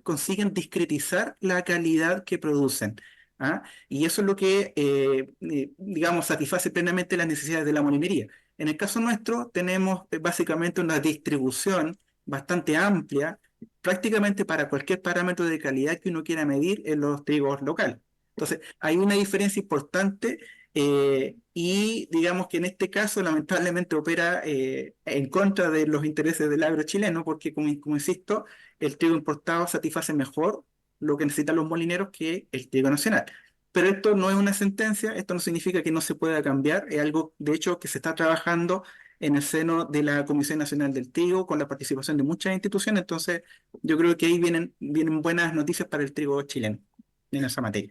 consiguen discretizar la calidad que producen. ¿Ah? Y eso es lo que, digamos, satisface plenamente las necesidades de la molinería. En el caso nuestro, tenemos básicamente una distribución bastante amplia, prácticamente para cualquier parámetro de calidad que uno quiera medir en los trigos locales. Entonces, hay una diferencia importante y digamos que en este caso lamentablemente opera en contra de los intereses del agro chileno, porque como insisto, el trigo importado satisface mejor lo que necesitan los molineros que el trigo nacional. Pero esto no es una sentencia, esto no significa que no se pueda cambiar, es algo de hecho que se está trabajando en el seno de la Comisión Nacional del Trigo con la participación de muchas instituciones, entonces yo creo que ahí vienen buenas noticias para el trigo chileno en esa materia.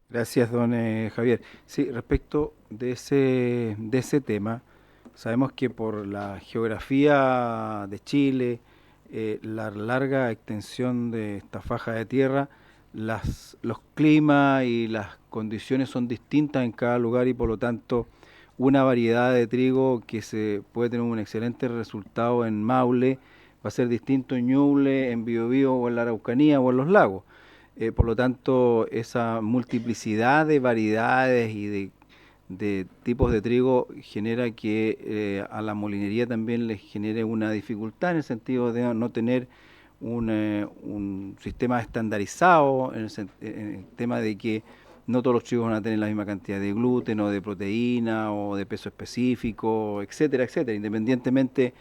Gracias, don Javier. Sí, respecto de ese tema, sabemos que por la geografía de Chile, la larga extensión de esta faja de tierra, los climas y las condiciones son distintas en cada lugar y por lo tanto una variedad de trigo que se puede tener un excelente resultado en Maule va a ser distinto en Ñuble, en Biobío o en la Araucanía o en los lagos. Por lo tanto, esa multiplicidad de variedades y de tipos de trigo genera que a la molinería también les genere una dificultad en el sentido de no tener un sistema estandarizado, en el tema de que no todos los trigos van a tener la misma cantidad de gluten o de proteína o de peso específico, etcétera, etcétera, independientemente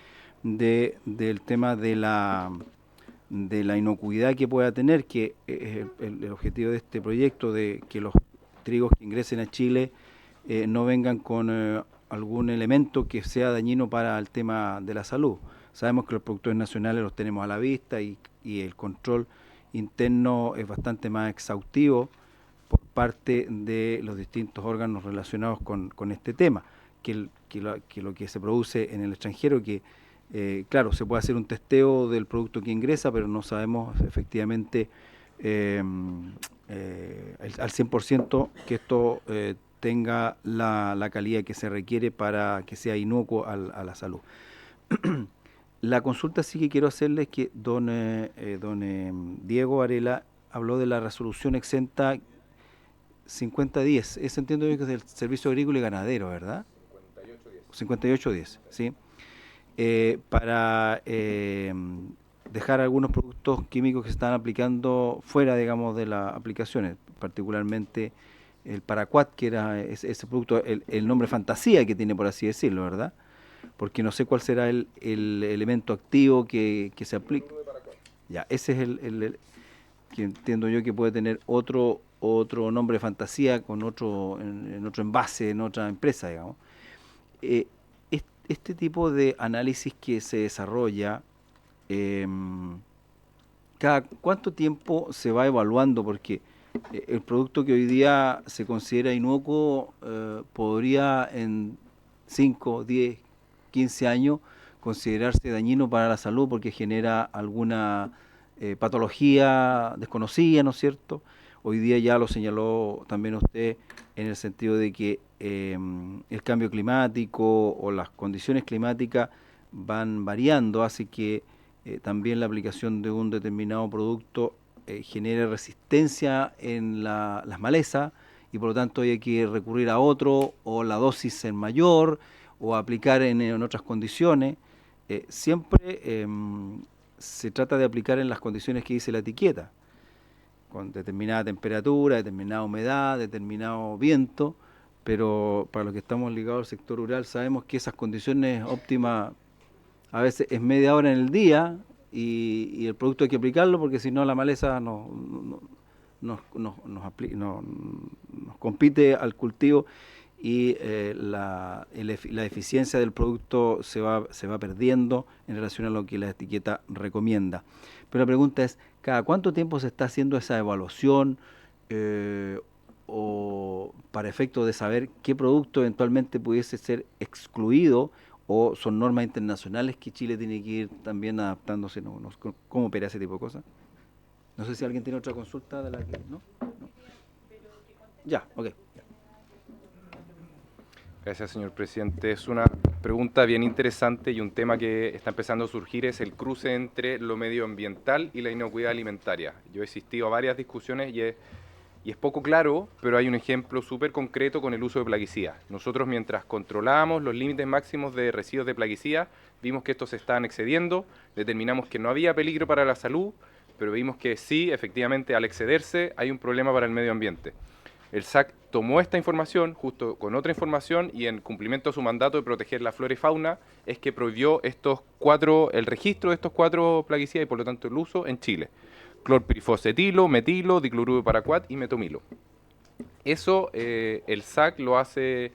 del tema de la inocuidad que pueda tener, que es el objetivo de este proyecto, de que los trigos que ingresen a Chile no vengan con algún elemento que sea dañino para el tema de la salud. Sabemos que los productores nacionales los tenemos a la vista y el control interno es bastante más exhaustivo por parte de los distintos órganos relacionados con este tema, que lo que se produce en el extranjero, que claro, se puede hacer un testeo del producto que ingresa, pero no sabemos efectivamente al 100% que esto tenga la calidad que se requiere para que sea inocuo a la salud. La consulta sí que quiero hacerle es que don Diego Varela habló de la resolución exenta 5010. Eso entiendo yo que es del Servicio Agrícola y Ganadero, ¿verdad? 5810, ¿sí? Para dejar algunos productos químicos que se están aplicando fuera, digamos, de las aplicaciones, particularmente el Paraquat, que era ese producto, el nombre fantasía que tiene, por así decirlo, ¿verdad? Porque no sé cuál será el elemento activo que se aplica. Ya, ese es que entiendo yo que puede tener otro nombre de fantasía con en otro envase, en otra empresa, digamos. Este tipo de análisis que se desarrolla, ¿cada cuánto tiempo se va evaluando? Porque el producto que hoy día se considera inocuo podría en 5, 10, 15 años considerarse dañino para la salud porque genera alguna patología desconocida, ¿no es cierto? Hoy día ya lo señaló también usted en el sentido de que el cambio climático o las condiciones climáticas van variando, así que también la aplicación de un determinado producto genera resistencia en las malezas y por lo tanto hay que recurrir a otro o la dosis es mayor o aplicar en otras condiciones. Siempre se trata de aplicar en las condiciones que dice la etiqueta, con determinada temperatura, determinada humedad, determinado viento, pero para los que estamos ligados al sector rural sabemos que esas condiciones óptimas a veces es media hora en el día y el producto hay que aplicarlo porque si no la maleza nos compite al cultivo y la eficiencia del producto se va perdiendo en relación a lo que la etiqueta recomienda. Pero la pregunta es, ¿cada cuánto tiempo se está haciendo esa evaluación o para efecto de saber qué producto eventualmente pudiese ser excluido o son normas internacionales que Chile tiene que ir también adaptándose? ¿Cómo opera ese tipo de cosas? No sé si alguien tiene otra consulta de la que... ¿No? Ya, ok. Gracias, señor presidente. Es una pregunta bien interesante y un tema que está empezando a surgir es el cruce entre lo medioambiental y la inocuidad alimentaria. Yo he asistido a varias discusiones y es poco claro, pero hay un ejemplo súper concreto con el uso de plaguicidas. Nosotros mientras controlábamos los límites máximos de residuos de plaguicidas, vimos que estos se estaban excediendo, determinamos que no había peligro para la salud, pero vimos que sí, efectivamente, al excederse hay un problema para el medio ambiente. El SAC tomó esta información justo con otra información y en cumplimiento de su mandato de proteger la flora y fauna es que prohibió el registro de estos 4 plaguicidas y por lo tanto el uso en Chile. Clorpirifosfetilo, metilo, dicloruro de paraquat y metomilo. Eso el SAC lo hace,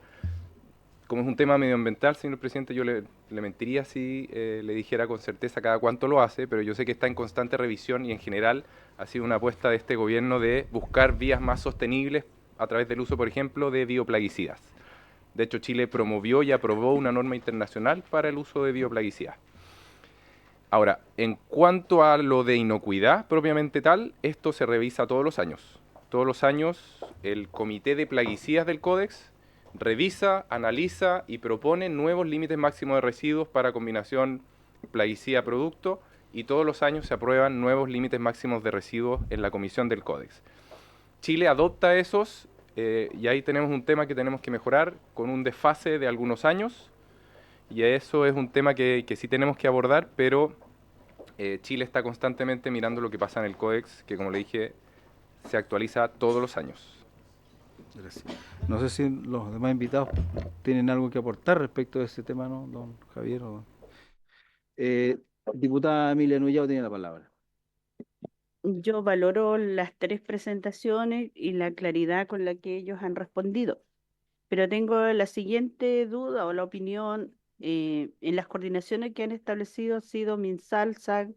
como es un tema medioambiental, señor presidente, yo le mentiría si le dijera con certeza cada cuánto lo hace, pero yo sé que está en constante revisión y en general ha sido una apuesta de este gobierno de buscar vías más sostenibles a través del uso, por ejemplo, de bioplaguicidas. De hecho, Chile promovió y aprobó una norma internacional para el uso de bioplaguicidas. Ahora, en cuanto a lo de inocuidad propiamente tal, esto se revisa todos los años. Todos los años el Comité de Plaguicidas del Códex revisa, analiza y propone nuevos límites máximos de residuos para combinación plaguicida-producto y todos los años se aprueban nuevos límites máximos de residuos en la comisión del Códex. Chile adopta esos y ahí tenemos un tema que tenemos que mejorar con un desfase de algunos años y eso es un tema que sí tenemos que abordar, pero Chile está constantemente mirando lo que pasa en el Códex, que como le dije, se actualiza todos los años. Gracias. No sé si los demás invitados tienen algo que aportar respecto a ese tema, ¿no, don Javier? Diputada Emilia Nullao tiene la palabra. Yo valoro las 3 presentaciones y la claridad con la que ellos han respondido, pero tengo la siguiente duda o la opinión. En las coordinaciones que han establecido ha sido MinSal, SAC,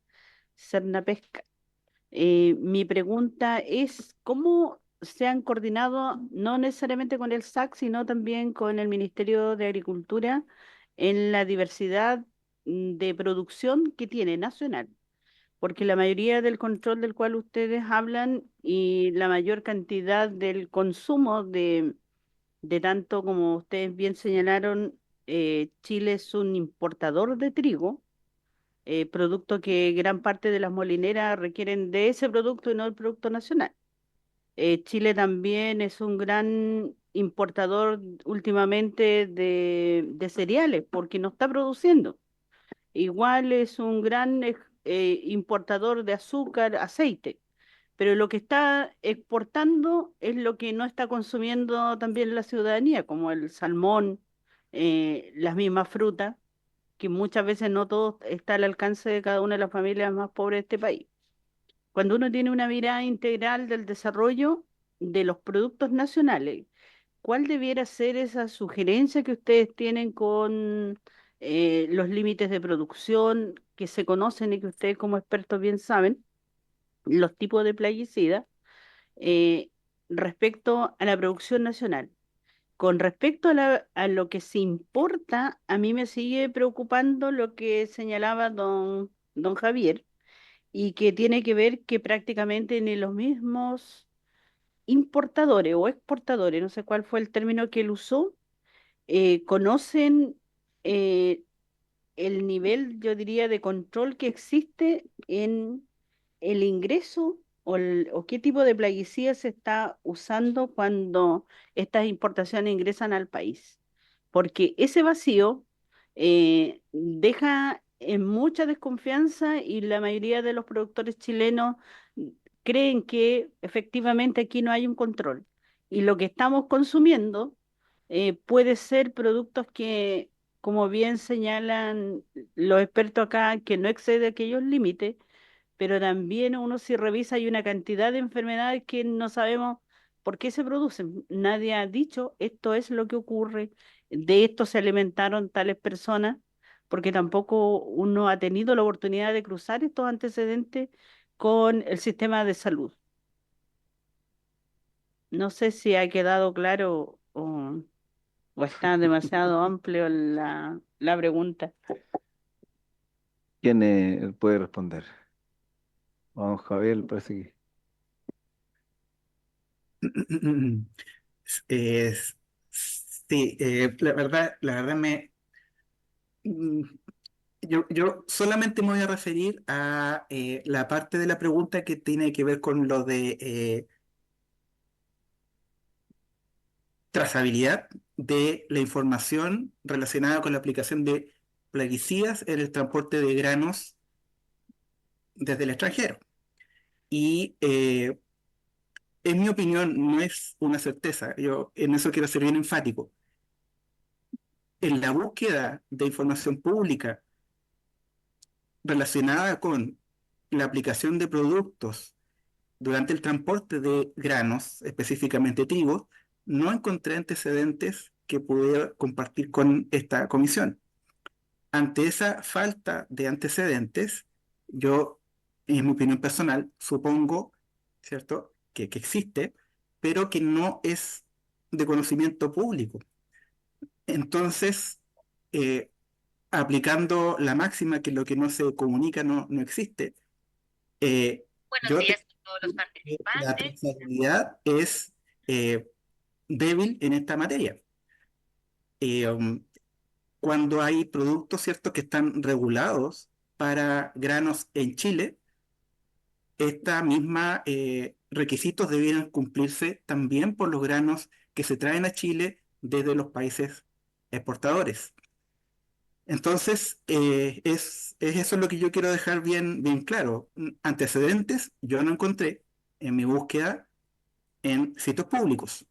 Cernapesca. Mi pregunta es, ¿cómo se han coordinado no necesariamente con el SAC, sino también con el Ministerio de Agricultura en la diversidad de producción que tiene nacional, porque la mayoría del control del cual ustedes hablan y la mayor cantidad del consumo de tanto como ustedes bien señalaron, Chile es un importador de trigo, producto que gran parte de las molineras requieren de ese producto y no del producto nacional. Chile también es un gran importador últimamente de cereales porque no está produciendo. Igual es un gran importador de azúcar, aceite, pero lo que está exportando es lo que no está consumiendo también la ciudadanía, como el salmón, las mismas frutas, que muchas veces no todo está al alcance de cada una de las familias más pobres de este país. Cuando uno tiene una mirada integral del desarrollo de los productos nacionales, ¿cuál debiera ser esa sugerencia que ustedes tienen con los límites de producción que se conocen y que ustedes como expertos bien saben, los tipos de plaguicidas, eh, respecto a la producción nacional? Con respecto a, a lo que se importa, a mí me sigue preocupando lo que señalaba don Javier, y que tiene que ver que prácticamente ni los mismos importadores o exportadores, no sé cuál fue el término que él usó, conocen eh, el nivel, yo diría, de control que existe en el ingreso o qué tipo de plaguicida se está usando cuando estas importaciones ingresan al país. Porque ese vacío deja en mucha desconfianza y la mayoría de los productores chilenos creen que efectivamente aquí no hay un control. Y lo que estamos consumiendo puede ser productos que, como bien señalan los expertos acá, que no excede aquellos límites, pero también uno si revisa hay una cantidad de enfermedades que no sabemos por qué se producen. Nadie ha dicho esto es lo que ocurre, de esto se alimentaron tales personas, porque tampoco uno ha tenido la oportunidad de cruzar estos antecedentes con el sistema de salud. No sé si ha quedado claro o está demasiado amplio la pregunta. ¿Quién puede responder? Vamos, Javier, parece que... Es- sí, la verdad mm, yo solamente me voy a referir a la parte de la pregunta que tiene que ver con lo de trazabilidad de la información relacionada con la aplicación de plaguicidas en el transporte de granos desde el extranjero. Y en mi opinión no es una certeza, yo en eso quiero ser bien enfático. En la búsqueda de información pública relacionada con la aplicación de productos durante el transporte de granos, específicamente trigo, no encontré antecedentes que pudiera compartir con esta comisión. Ante esa falta de antecedentes, yo, en mi opinión personal, supongo, ¿cierto?, que existe, pero que no es de conocimiento público. Entonces, eh, aplicando la máxima que lo que no se comunica no existe, yo te que la trazabilidad es eh, débil en esta materia. Eh, um, Cuando hay productos, ¿cierto?, que están regulados para granos en Chile, esta misma requisitos debieran cumplirse también por los granos que se traen a Chile desde los países exportadores. Entonces, es eso lo que yo quiero dejar bien claro. Antecedentes yo no encontré en mi búsqueda en sitios públicos.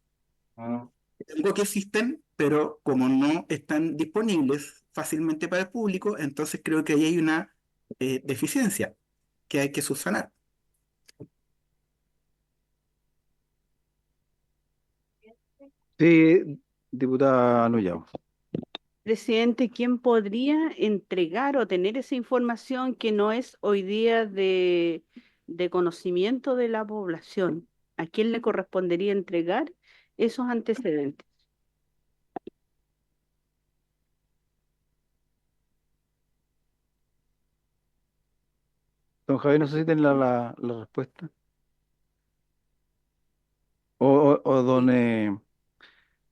Tengo que existen, pero como no están disponibles fácilmente para el público, entonces creo que ahí hay una deficiencia que hay que subsanar. Sí, diputada Nullao. Presidente, ¿quién podría entregar o tener esa información que no es hoy día de conocimiento de la población? a quién le correspondería entregar esos antecedentes. Don Javier, no sé si tiene la respuesta. O don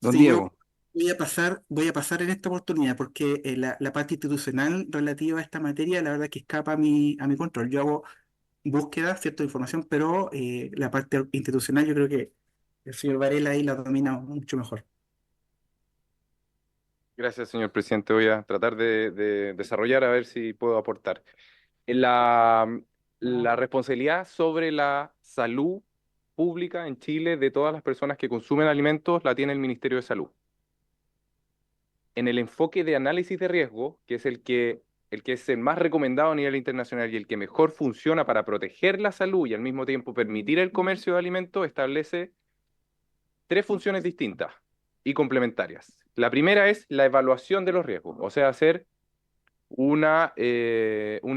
Sí, yo Diego. voy a pasar en esta oportunidad porque la parte institucional relativa a esta materia, la verdad que escapa a mi control. Yo hago búsqueda, cierta información, pero la parte institucional yo creo que el señor Varela ahí la domina mucho mejor. Gracias, señor presidente. Voy a tratar de desarrollar a ver si puedo aportar. La responsabilidad sobre la salud pública en Chile de todas las personas que consumen alimentos la tiene el Ministerio de Salud. En el enfoque de análisis de riesgo, que es el que es el más recomendado a nivel internacional y el que mejor funciona para proteger la salud y al mismo tiempo permitir el comercio de alimentos, establece tres funciones distintas y complementarias. La primera es la evaluación de los riesgos, o sea, hacer un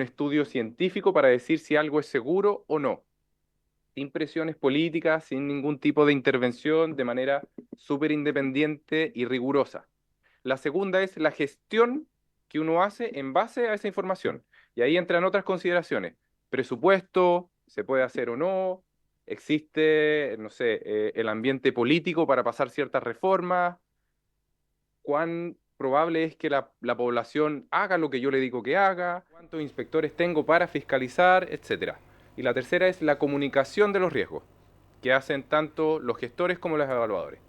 estudio científico para decir si algo es seguro o no, sin presiones políticas, sin ningún tipo de intervención, de manera súper independiente y rigurosa. La segunda es la gestión que uno hace en base a esa información. Y ahí entran otras consideraciones. Presupuesto, se puede hacer o no, existe, no sé, el ambiente político para pasar ciertas reformas, cuán probable es que la población haga lo que yo le digo que haga, cuántos inspectores tengo para fiscalizar, etc. Y la tercera es la comunicación de los riesgos, que hacen tanto los gestores como los evaluadores.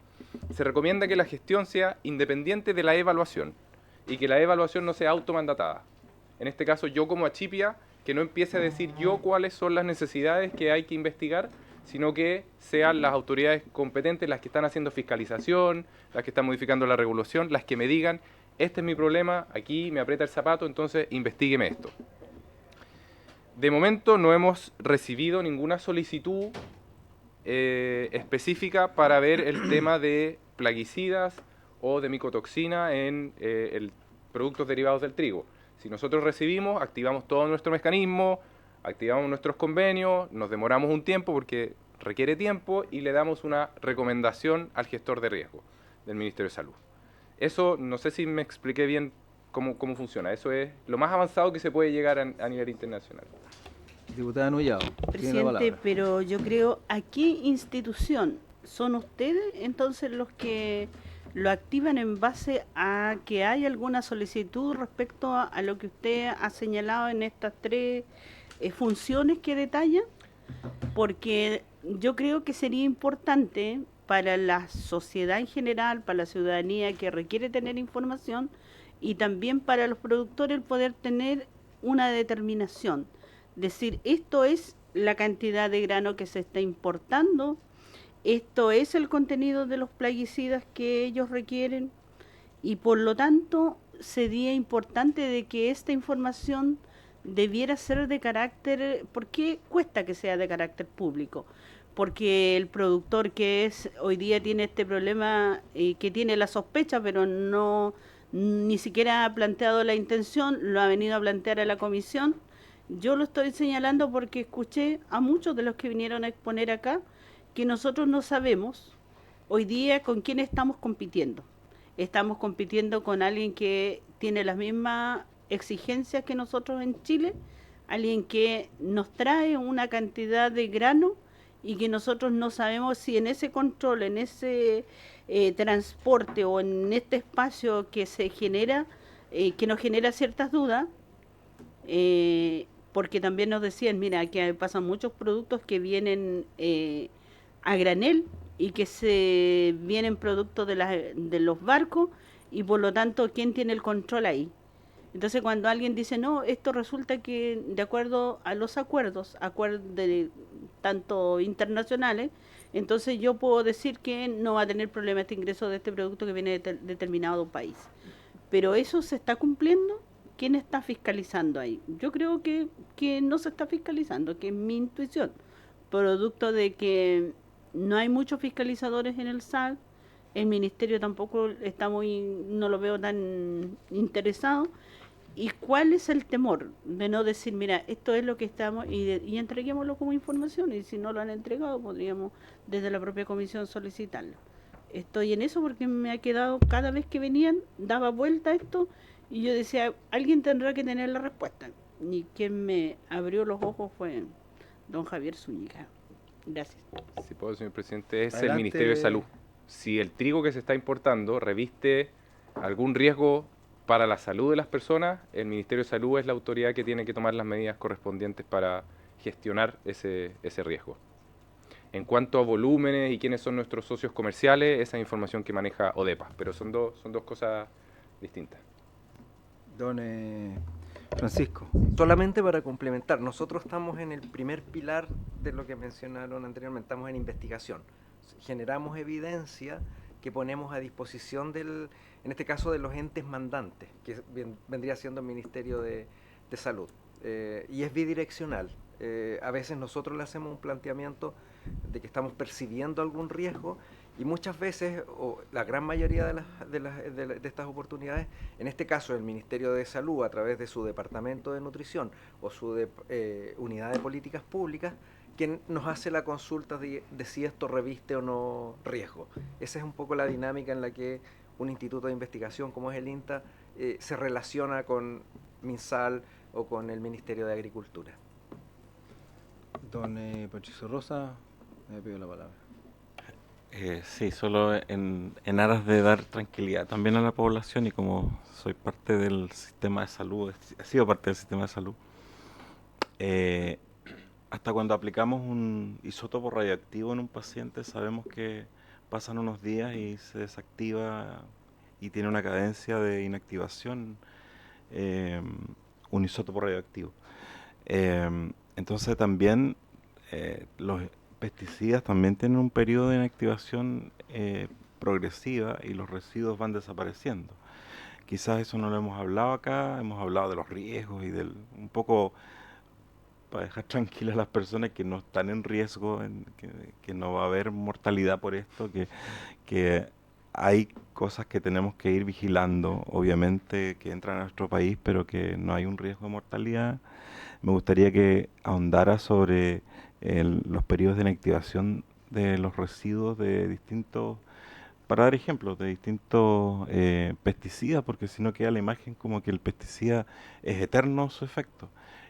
Se recomienda que la gestión sea independiente de la evaluación y que la evaluación no sea automandatada. En este caso, yo como Achipia, que no empiece a decir yo cuáles son las necesidades que hay que investigar, sino que sean las autoridades competentes las que están haciendo fiscalización, las que están modificando la regulación, las que me digan, este es mi problema, aquí me aprieta el zapato, entonces investígueme esto. De momento no hemos recibido ninguna solicitud específica para ver el tema de plaguicidas o de micotoxina en productos derivados del trigo. Si nosotros recibimos, activamos todo nuestro mecanismo, activamos nuestros convenios, nos demoramos un tiempo porque requiere tiempo y le damos una recomendación al gestor de riesgo del Ministerio de Salud. Eso, no sé si me expliqué bien cómo funciona. Eso es lo más avanzado que se puede llegar a nivel internacional. Diputada Nullado, tiene la Presidente, palabra. pero yo creo, ¿a qué institución son ustedes entonces los que lo activan en base a que hay alguna solicitud respecto a lo que usted ha señalado en estas tres funciones que detalla? Porque yo creo que sería importante para la sociedad en general, para la ciudadanía que requiere tener información y también para los productores el poder tener una determinación. Decir, esto es la cantidad de grano que se está importando, esto es el contenido de los plaguicidas que ellos requieren y por lo tanto sería importante de que esta información debiera ser de carácter, ¿por qué cuesta que sea de carácter público? Porque el productor que es hoy día tiene este problema, que tiene la sospecha, pero no ni siquiera ha planteado la intención, lo ha venido a plantear a la comisión. Yo lo estoy señalando porque escuché a muchos de los que vinieron a exponer acá que nosotros no sabemos hoy día con quién estamos compitiendo. Estamos compitiendo con alguien que tiene las mismas exigencias que nosotros en Chile, alguien que nos trae una cantidad de grano y que nosotros no sabemos si en ese control, en ese transporte o en este espacio que se genera, que nos genera ciertas dudas, porque también nos decían, mira, que pasan muchos productos que vienen a granel y que se vienen productos de los barcos y por lo tanto, ¿quién tiene el control ahí? Entonces, cuando alguien dice, no, esto resulta que de acuerdo a los acuerdos tanto internacionales, entonces yo puedo decir que no va a tener problema este ingreso de este producto que viene de determinado país. Pero eso se está cumpliendo. ¿Quién está fiscalizando ahí? Yo creo que no se está fiscalizando, que es mi intuición, producto de que no hay muchos fiscalizadores en el SAC, el ministerio tampoco está no lo veo tan interesado, ¿Y cuál es el temor de no decir, mira, esto es lo que estamos, y entreguémoslo como información, y si no lo han entregado, podríamos desde la propia comisión solicitarlo? Estoy en eso porque me ha quedado, cada vez que venían, daba vuelta esto, y yo decía, alguien tendrá que tener la respuesta. Y quien me abrió los ojos fue don Javier Zúñiga. Gracias. Si puedo, señor presidente, es el Adelante. Ministerio de Salud. Si el trigo que se está importando reviste algún riesgo para la salud de las personas, el Ministerio de Salud es la autoridad que tiene que tomar las medidas correspondientes para gestionar ese riesgo. En cuanto a volúmenes y quiénes son nuestros socios comerciales, esa es información que maneja ODEPA, pero son dos cosas distintas. Don Francisco. Solamente para complementar, nosotros estamos en el primer pilar de lo que mencionaron anteriormente, estamos en investigación. Generamos evidencia que ponemos a disposición en este caso de los entes mandantes, que vendría siendo el Ministerio de Salud. Y es bidireccional. A veces nosotros le hacemos un planteamiento de que estamos percibiendo algún riesgo y muchas veces, o la gran mayoría de estas oportunidades, en este caso el Ministerio de Salud a través de su Departamento de Nutrición o su Unidad de Políticas Públicas, quien nos hace la consulta de si esto reviste o no riesgo. Esa es un poco la dinámica en la que un instituto de investigación como es el INTA se relaciona con MinSal o con el Ministerio de Agricultura. Don Patricio Rosa, me pido la palabra. Sí, solo en aras de dar tranquilidad también a la población, y como soy parte del sistema de salud, he sido parte del sistema de salud, hasta cuando aplicamos un isótopo radioactivo en un paciente sabemos que pasan unos días y se desactiva y tiene una cadencia de inactivación un isótopo radioactivo. Entonces también los pesticidas también tienen un periodo de inactivación progresiva y los residuos van desapareciendo. Quizás eso no lo hemos hablado acá, hemos hablado de los riesgos y un poco para dejar tranquilas a las personas que no están en riesgo, que no va a haber mortalidad por esto, que hay cosas que tenemos que ir vigilando, obviamente, que entran a nuestro país, pero que no hay un riesgo de mortalidad. Me gustaría que ahondara sobre los periodos de inactivación de los residuos de distintos, para dar ejemplos, de distintos pesticidas, porque si no queda la imagen como que el pesticida es eterno su efecto,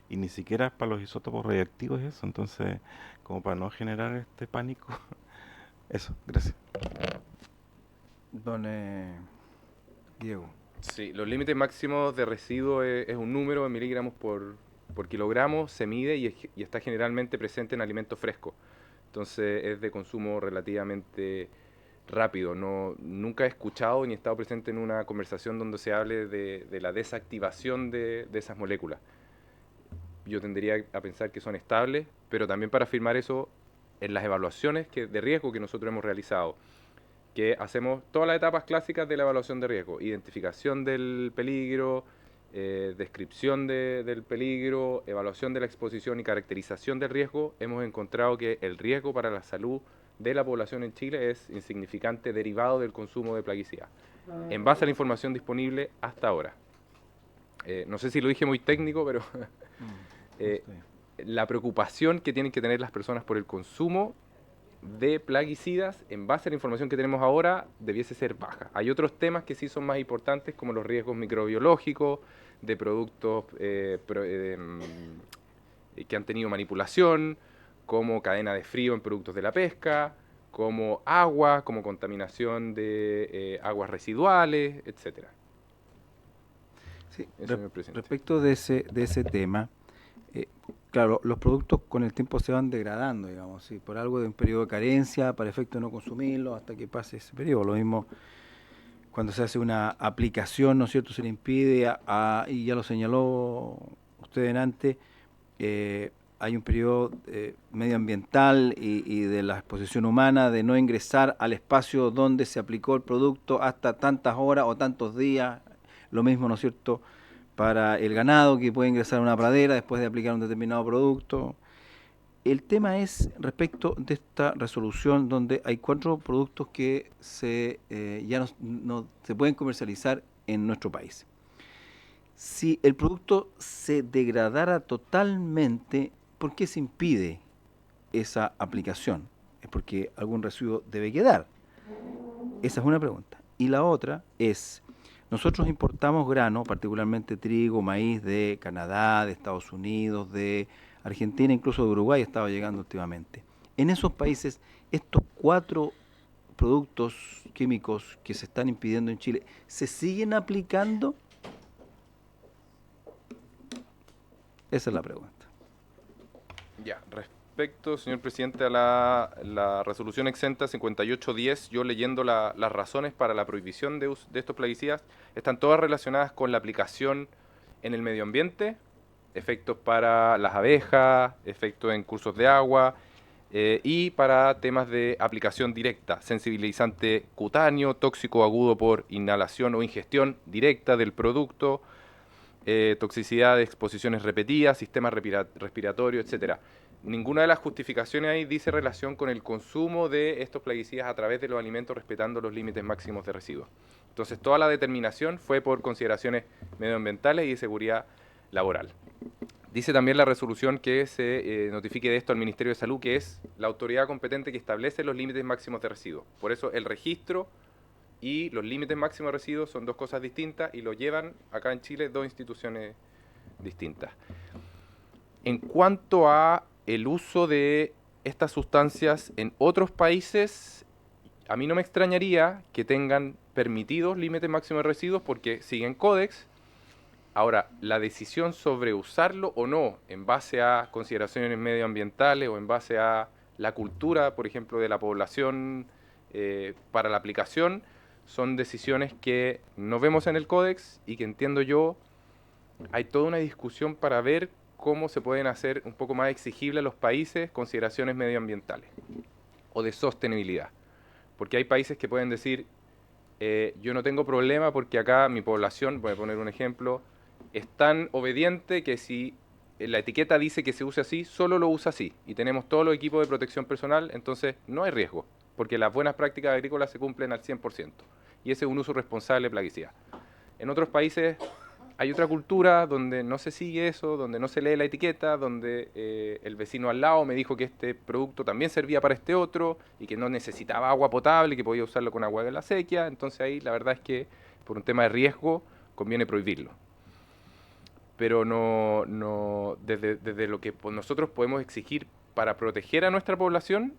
y ni siquiera es para los isótopos radiactivos eso. Entonces, como para no generar este pánico, eso, gracias. Don Diego. Sí, los límites máximos de residuo es un número en miligramos por kilogramo, se mide y está generalmente presente en alimentos frescos. Entonces es de consumo relativamente rápido. Nunca he escuchado ni he estado presente en una conversación donde se hable de la desactivación de esas moléculas. Yo tendería a pensar que son estables, pero también para afirmar eso, en las evaluaciones de riesgo que nosotros hemos realizado, que hacemos todas las etapas clásicas de la evaluación de riesgo: identificación del peligro, descripción del peligro, evaluación de la exposición y caracterización del riesgo. Hemos encontrado que el riesgo para la salud de la población en Chile es insignificante, derivado del consumo de plaguicidas, en base a la información disponible hasta ahora. No sé si lo dije muy técnico, pero la preocupación que tienen que tener las personas por el consumo de plaguicidas en base a la información que tenemos ahora debiese ser baja. Hay otros temas que sí son más importantes, como los riesgos microbiológicos de productos que han tenido manipulación, como cadena de frío en productos de la pesca, como agua, como contaminación de aguas residuales, etcétera. Sí, Señor presidente. respecto de ese tema, claro, los productos con el tiempo se van degradando, digamos, ¿sí? Por algo de un periodo de carencia, para efecto de no consumirlo hasta que pase ese periodo. Lo mismo cuando se hace una aplicación, ¿no es cierto?, se le impide, y ya lo señaló usted antes, hay un periodo medioambiental y de la exposición humana de no ingresar al espacio donde se aplicó el producto hasta tantas horas o tantos días. Lo mismo, ¿no es cierto?, para el ganado, que puede ingresar a una pradera después de aplicar un determinado producto. El tema es respecto de esta resolución donde hay 4 productos que ya no se pueden comercializar en nuestro país. Si el producto se degradara totalmente, ¿por qué se impide esa aplicación? Es porque algún residuo debe quedar. Esa es una pregunta. Y la otra es, nosotros importamos grano, particularmente trigo, maíz de Canadá, de Estados Unidos, de Argentina, incluso de Uruguay estaba llegando últimamente. En esos países, estos 4 productos químicos que se están impidiendo en Chile, ¿se siguen aplicando? Esa es la pregunta. Ya, respecto, señor presidente, a la resolución exenta 5810, yo leyendo las razones para la prohibición de estos plaguicidas, están todas relacionadas con la aplicación en el medio ambiente, efectos para las abejas, efectos en cursos de agua, y para temas de aplicación directa, sensibilizante cutáneo, tóxico agudo por inhalación o ingestión directa del producto, toxicidad de exposiciones repetidas, sistema respiratorio, etcétera. Ninguna de las justificaciones ahí dice relación con el consumo de estos plaguicidas a través de los alimentos respetando los límites máximos de residuos. Entonces toda la determinación fue por consideraciones medioambientales y de seguridad laboral. Dice también la resolución que se notifique de esto al Ministerio de Salud, que es la autoridad competente que establece los límites máximos de residuos. Por eso el registro y los límites máximos de residuos son dos cosas distintas y lo llevan acá en Chile 2 instituciones distintas. En cuanto a el uso de estas sustancias en otros países, a mí no me extrañaría que tengan permitidos límites máximos de residuos porque siguen códex. Ahora, la decisión sobre usarlo o no en base a consideraciones medioambientales o en base a la cultura, por ejemplo, de la población para la aplicación, son decisiones que no vemos en el códex y que entiendo yo hay toda una discusión para ver cómo se pueden hacer un poco más exigibles a los países consideraciones medioambientales o de sostenibilidad. Porque hay países que pueden decir, yo no tengo problema porque acá mi población, voy a poner un ejemplo, es tan obediente que si la etiqueta dice que se use así, solo lo usa así. Y tenemos todos los equipos de protección personal, entonces no hay riesgo, porque las buenas prácticas agrícolas se cumplen al 100%. Y ese es un uso responsable de plaguicidas. En otros países hay otra cultura donde no se sigue eso, donde no se lee la etiqueta, donde el vecino al lado me dijo que este producto también servía para este otro y que no necesitaba agua potable y que podía usarlo con agua de la sequía. Entonces ahí la verdad es que por un tema de riesgo conviene prohibirlo. Pero desde lo que nosotros podemos exigir para proteger a nuestra población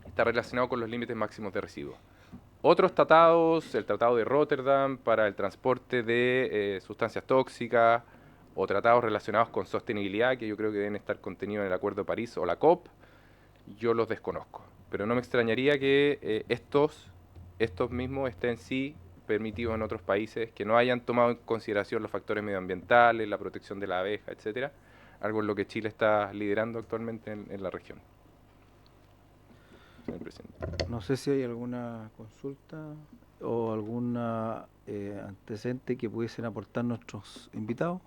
está relacionado con los límites máximos de residuos. Otros tratados, el Tratado de Rotterdam para el transporte de sustancias tóxicas o tratados relacionados con sostenibilidad, que yo creo que deben estar contenidos en el Acuerdo de París o la COP, yo los desconozco. Pero no me extrañaría que estos mismos estén sí permitidos en otros países, que no hayan tomado en consideración los factores medioambientales, la protección de la abeja, etcétera, algo en lo que Chile está liderando actualmente en la región. Señor presidente. No sé si hay alguna consulta o alguna antecedente que pudiesen aportar nuestros invitados.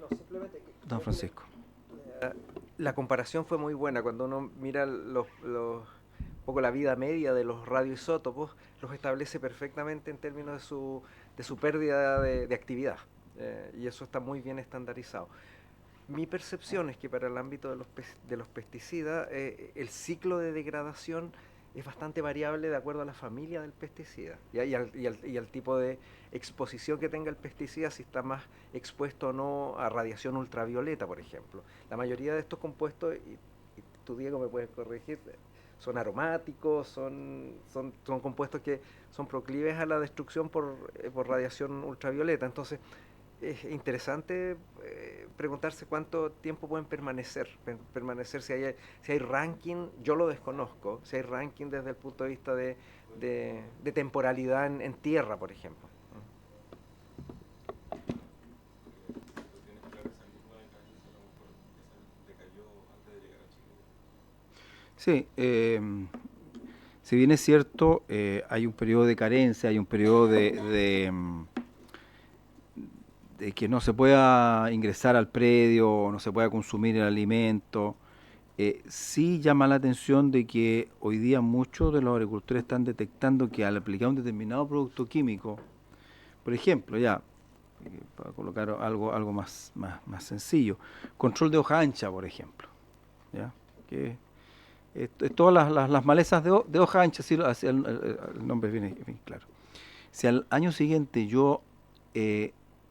No, simplemente Don Francisco. la comparación fue muy buena. Cuando uno mira un poco la vida media de los radioisótopos, los establece perfectamente en términos de su pérdida de actividad. Y eso está muy bien estandarizado. Mi percepción es que para el ámbito de los pesticidas, el ciclo de degradación es bastante variable de acuerdo a la familia del pesticida y al tipo de exposición que tenga el pesticida, si está más expuesto o no a radiación ultravioleta, por ejemplo. La mayoría de estos compuestos, y tú, Diego, me puedes corregir, son aromáticos, son compuestos que son proclives a la destrucción por radiación ultravioleta. Entonces, es interesante preguntarse cuánto tiempo pueden permanecer si hay ranking. Yo lo desconozco, si hay ranking desde el punto de vista de temporalidad en tierra, por ejemplo. Sí, si bien es cierto, hay un periodo de carencia, hay un periodo de que no se pueda ingresar al predio, no se pueda consumir el alimento. Sí llama la atención de que hoy día muchos de los agricultores están detectando que al aplicar un determinado producto químico, por ejemplo, ya, para colocar algo más sencillo. Control de hoja ancha, por ejemplo. ¿Ya? Que todas las malezas de hoja ancha, así el nombre viene bien claro. Si al año siguiente yo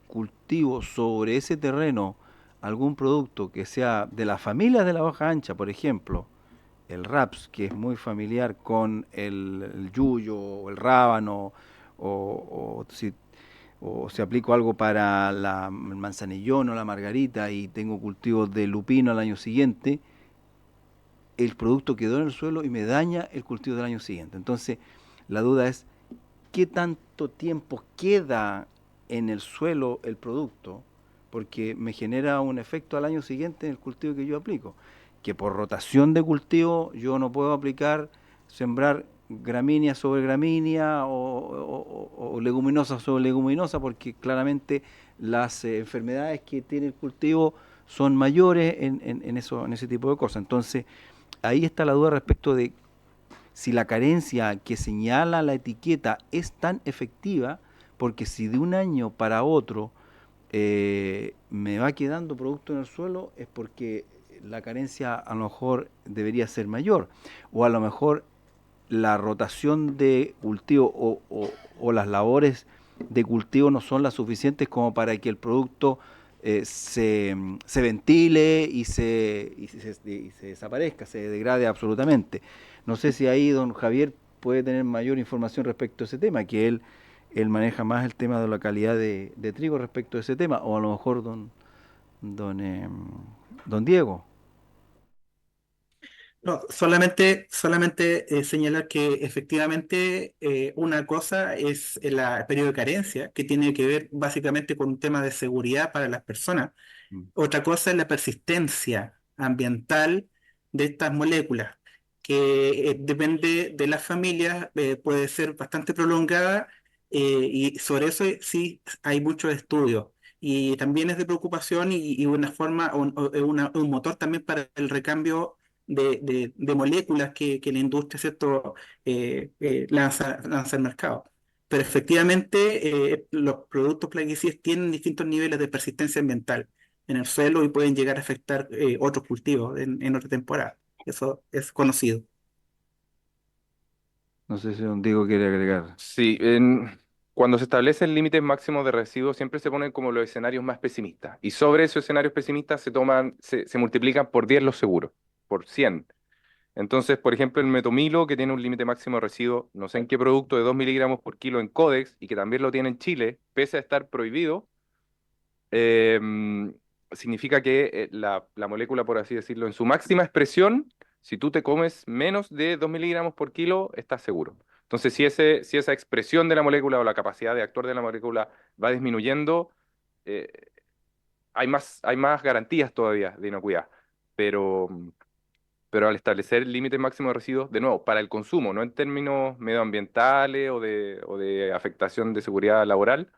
cultivo sobre ese terreno algún producto que sea de la familia de la hoja ancha, por ejemplo, el raps, que es muy familiar con el yuyo o el rábano, o si aplico algo para el manzanillón o la margarita y tengo cultivos de lupino al año siguiente, el producto quedó en el suelo y me daña el cultivo del año siguiente. Entonces, la duda es, ¿qué tanto tiempo queda en el suelo el producto? Porque me genera un efecto al año siguiente en el cultivo que yo aplico. Que por rotación de cultivo yo no puedo sembrar gramínea sobre gramínea o leguminosa sobre leguminosa, porque claramente las enfermedades que tiene el cultivo son mayores en ese tipo de cosas. Entonces, ahí está la duda respecto de si la carencia que señala la etiqueta es tan efectiva, porque si de un año para otro me va quedando producto en el suelo, es porque la carencia a lo mejor debería ser mayor, o a lo mejor la rotación de cultivo o las labores de cultivo no son las suficientes como para que el producto se ventile y se desaparezca, se degrade absolutamente. No sé si ahí don Javier puede tener mayor información respecto a ese tema, que él maneja más el tema de la calidad de trigo respecto a ese tema, o a lo mejor don Diego. No, solamente señalar que efectivamente una cosa es el periodo de carencia, que tiene que ver básicamente con un tema de seguridad para las personas. Mm. Otra cosa es la persistencia ambiental de estas moléculas, que depende de las familias, puede ser bastante prolongada, y sobre eso sí hay muchos estudios. Y también es de preocupación y una forma, un motor también para el recambio de moléculas que la industria, ¿cierto? Lanza al mercado. Pero efectivamente, los productos plaguicidas tienen distintos niveles de persistencia ambiental en el suelo y pueden llegar a afectar otros cultivos en otra temporada. Eso es conocido. No sé si don Diego quiere agregar. Sí, cuando se establecen límites máximos de residuos, siempre se ponen como los escenarios más pesimistas. Y sobre esos escenarios pesimistas se multiplican por 10 los seguros, por 100. Entonces, por ejemplo, el metomilo, que tiene un límite máximo de residuo, no sé en qué producto, de 2 miligramos por kilo en Codex, y que también lo tiene en Chile, pese a estar prohibido, eh, significa que la molécula, por así decirlo, en su máxima expresión, si tú te comes menos de 2 miligramos por kilo, estás seguro. Entonces, si esa expresión de la molécula o la capacidad de actuar de la molécula va disminuyendo, eh, hay más garantías todavía de inocuidad. Pero, pero al establecer el límite máximo de residuos, de nuevo, para el consumo, no en términos medioambientales o de afectación de seguridad laboral,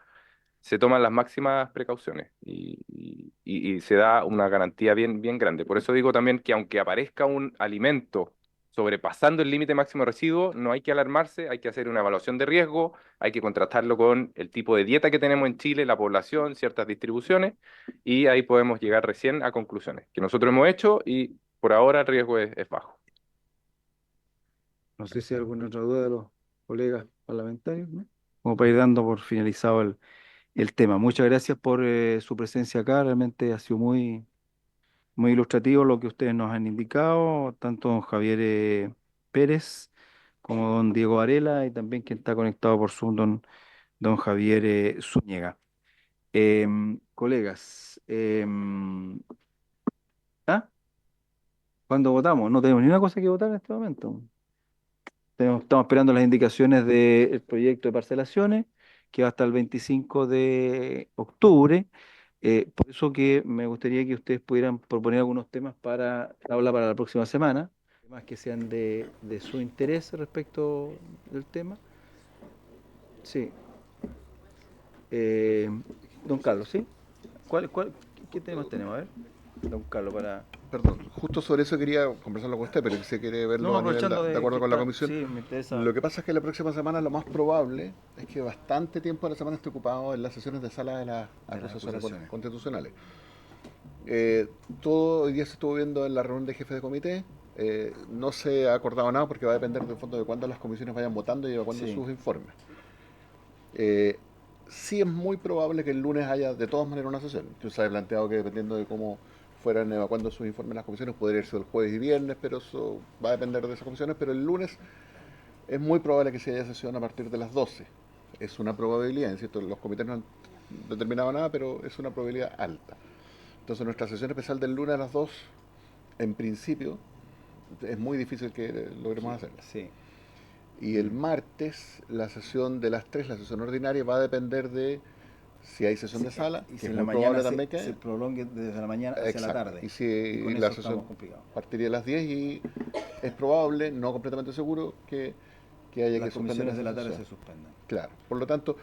se toman las máximas precauciones y se da una garantía bien, bien grande. Por eso digo también que aunque aparezca un alimento sobrepasando el límite máximo de residuo, no hay que alarmarse, hay que hacer una evaluación de riesgo, hay que contrastarlo con el tipo de dieta que tenemos en Chile, la población, ciertas distribuciones, y ahí podemos llegar recién a conclusiones que nosotros hemos hecho y por ahora el riesgo es bajo. No sé si hay alguna otra duda de los colegas parlamentarios, ¿no? Como para ir dando por finalizado el tema. Muchas gracias por su presencia acá. Realmente ha sido muy ilustrativo lo que ustedes nos han indicado, tanto don Javier Pérez como don Diego Varela y también quien está conectado por Zoom, don Javier Zúñiga. Colegas, ¿ah? ¿Cuándo votamos? No tenemos ni una cosa que votar en este momento. Estamos esperando las indicaciones del proyecto de parcelaciones, que va hasta el 25 de octubre. Por eso que me gustaría que ustedes pudieran proponer algunos temas para hablar para la próxima semana, temas que sean de su interés respecto del tema. Sí. Don Carlos, ¿sí? ¿Qué temas tenemos? A ver, don Carlos, para... Perdón, justo sobre eso quería conversarlo con usted, pero si quiere verlo a nivel aprovechando de acuerdo que con la está- comisión. Sí, me interesa. Lo que pasa es que la próxima semana lo más probable es que bastante tiempo de la semana esté ocupado en las sesiones de sala de las acusaciones constitucionales. Todo hoy día se estuvo viendo en la reunión de jefes de comité. No se ha acordado nada porque va a depender del fondo de cuándo las comisiones vayan votando y de cuándo Sí. sus informes. Sí es muy probable que el lunes haya de todas maneras una sesión. Yo se había planteado que dependiendo de cómo fueran evacuando sus informes las comisiones, podría irse el jueves y viernes, pero eso va a depender de esas comisiones. Pero el lunes es muy probable que se haya sesión a partir de las 12. Es una probabilidad, ¿cierto? Los comités no han determinado nada, pero es una probabilidad alta. Entonces nuestra sesión especial del lunes a las 2, en principio, es muy difícil que logremos hacerla. Sí. Y el martes, la sesión de las 3, la sesión ordinaria, va a depender de si hay sesión de sala, Y que si es en la muy probable mañana también que se haya. prolongue desde la mañana hacia Exacto. la tarde. Y si con la eso sesión estamos complicados. partiría a las 10 y es probable, no completamente seguro, que haya Las que suspender comisiones de esa la tarde se sesión. suspendan. Claro. Por lo tanto,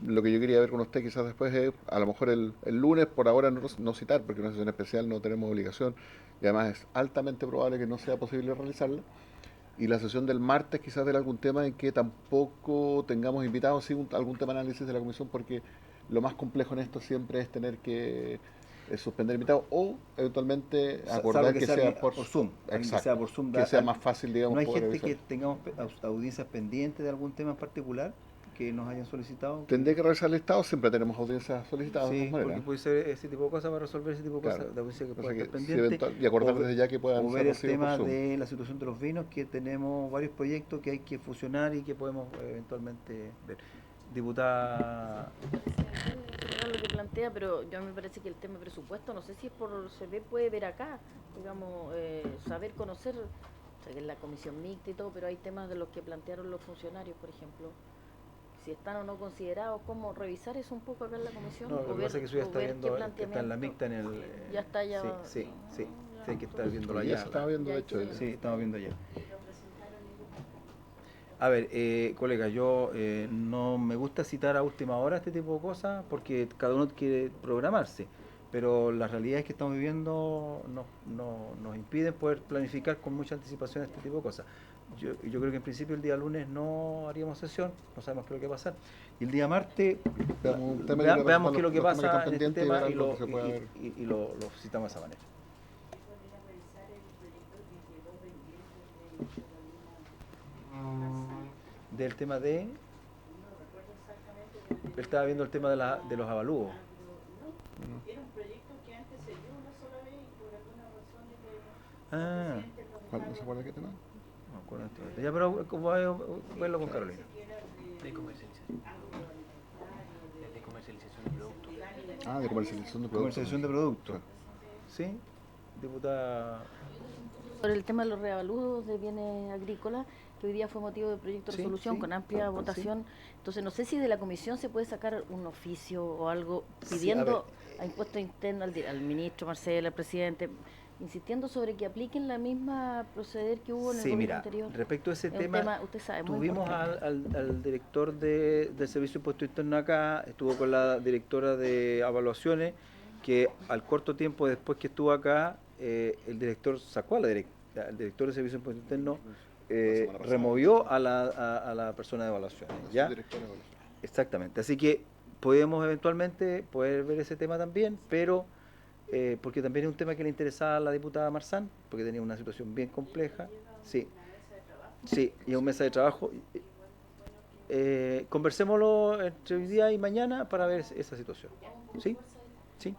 lo que yo quería ver con usted quizás después es, a lo mejor el lunes, por ahora no citar, porque una sesión especial no tenemos obligación, y además es altamente probable que no sea posible realizarla. Y la sesión del martes quizás ver algún tema en que tampoco tengamos invitados, sí, algún tema de análisis de la comisión, porque lo más complejo en esto siempre es tener que suspender invitados o eventualmente acordar Salvo que sea por Zoom. Alguien Exacto, que sea por Zoom. que sea más fácil, digamos, ¿No hay poder gente que revisar. tengamos audiencias pendientes de algún tema en particular que nos hayan solicitado? Tendría que revisar el listado, siempre tenemos audiencias solicitadas de Sí, todas porque maneras. puede ser ese tipo de cosas para resolver ese tipo de Claro. cosas de audiencia que O sea pueda que estar si pendiente. y acordar o- desde ya que puedan o ser ver el recibidos por tema Zoom. de la situación de los vinos, que tenemos varios proyectos que hay que fusionar y que podemos eventualmente ver. Diputada, Lo que plantea, pero yo me parece que el tema presupuesto, no sé si es por se ve, puede ver acá, digamos, saber conocer, o sea, que es la comisión mixta y todo, pero hay temas de los que plantearon los funcionarios, por ejemplo, si están o no considerados, cómo revisar eso un poco acá en la comisión. no, lo que pasa es que eso ya o está ver qué viendo, está en la planteamiento. mixta en el... Ya está ya. Sí, hay que estar viéndolo Ya allá. se estaba viendo, Ya de hay hecho. que- Sí, estamos viendo ya. A ver, colega, yo no me gusta citar a última hora este tipo de cosas porque cada uno quiere programarse, pero la realidad es que estamos viviendo nos impiden poder planificar con mucha anticipación este tipo de cosas. Yo creo que en principio el día lunes no haríamos sesión, no sabemos qué es lo que va a pasar. Y el día martes Veamos un tema que veamos qué es lo los que temas que pasa están en este pendientes y ver tema algo que se pueda ver. y lo citamos de esa manera. Del tema de... Él estaba viendo el tema de los avalúos. Era un proyecto que antes se dio una sola vez y por alguna razón Ah, ¿No se acuerda qué tema? no me acuerdo de esto. Ya, pero como verlo con Carolina. De comercialización. De comercialización de productos. Ah, de comercialización de productos. Comercialización de productos. ¿Sí? Diputada... Sobre el tema de los reavaludos de bienes agrícolas, que hoy día fue motivo de proyecto de Sí, resolución sí, con amplia votación. Entonces, no sé si de la comisión se puede sacar un oficio o algo Sí, pidiendo a ver, a impuesto interno al ministro Marcela, al presidente, insistiendo sobre que apliquen la misma proceder que hubo en el Sí, gobierno mira, anterior. respecto a ese Es un tema, usted sabe, muy tuvimos importante. al director del Servicio de Impuesto Interno acá, estuvo con la directora de evaluaciones, que al corto tiempo después que estuvo acá, el director sacó al director del Servicio de Impuesto Interno, semana pasada. removió a la persona de evaluaciones. ¿Ya? Directora de evaluación. Exactamente, así que podemos eventualmente poder ver ese tema también, pero porque también es un tema que le interesaba a la diputada Marzán, porque tenía una situación bien compleja. Sí, sí, y es un mesa de trabajo. Conversémoslo entre hoy día y mañana para ver esa situación. ¿Sí? Sí.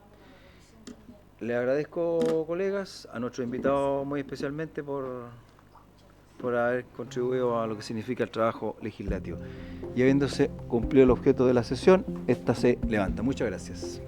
Le agradezco, colegas, a nuestros invitados muy especialmente por haber contribuido a lo que significa el trabajo legislativo. Y habiéndose cumplido el objeto de la sesión, esta se levanta. Muchas gracias.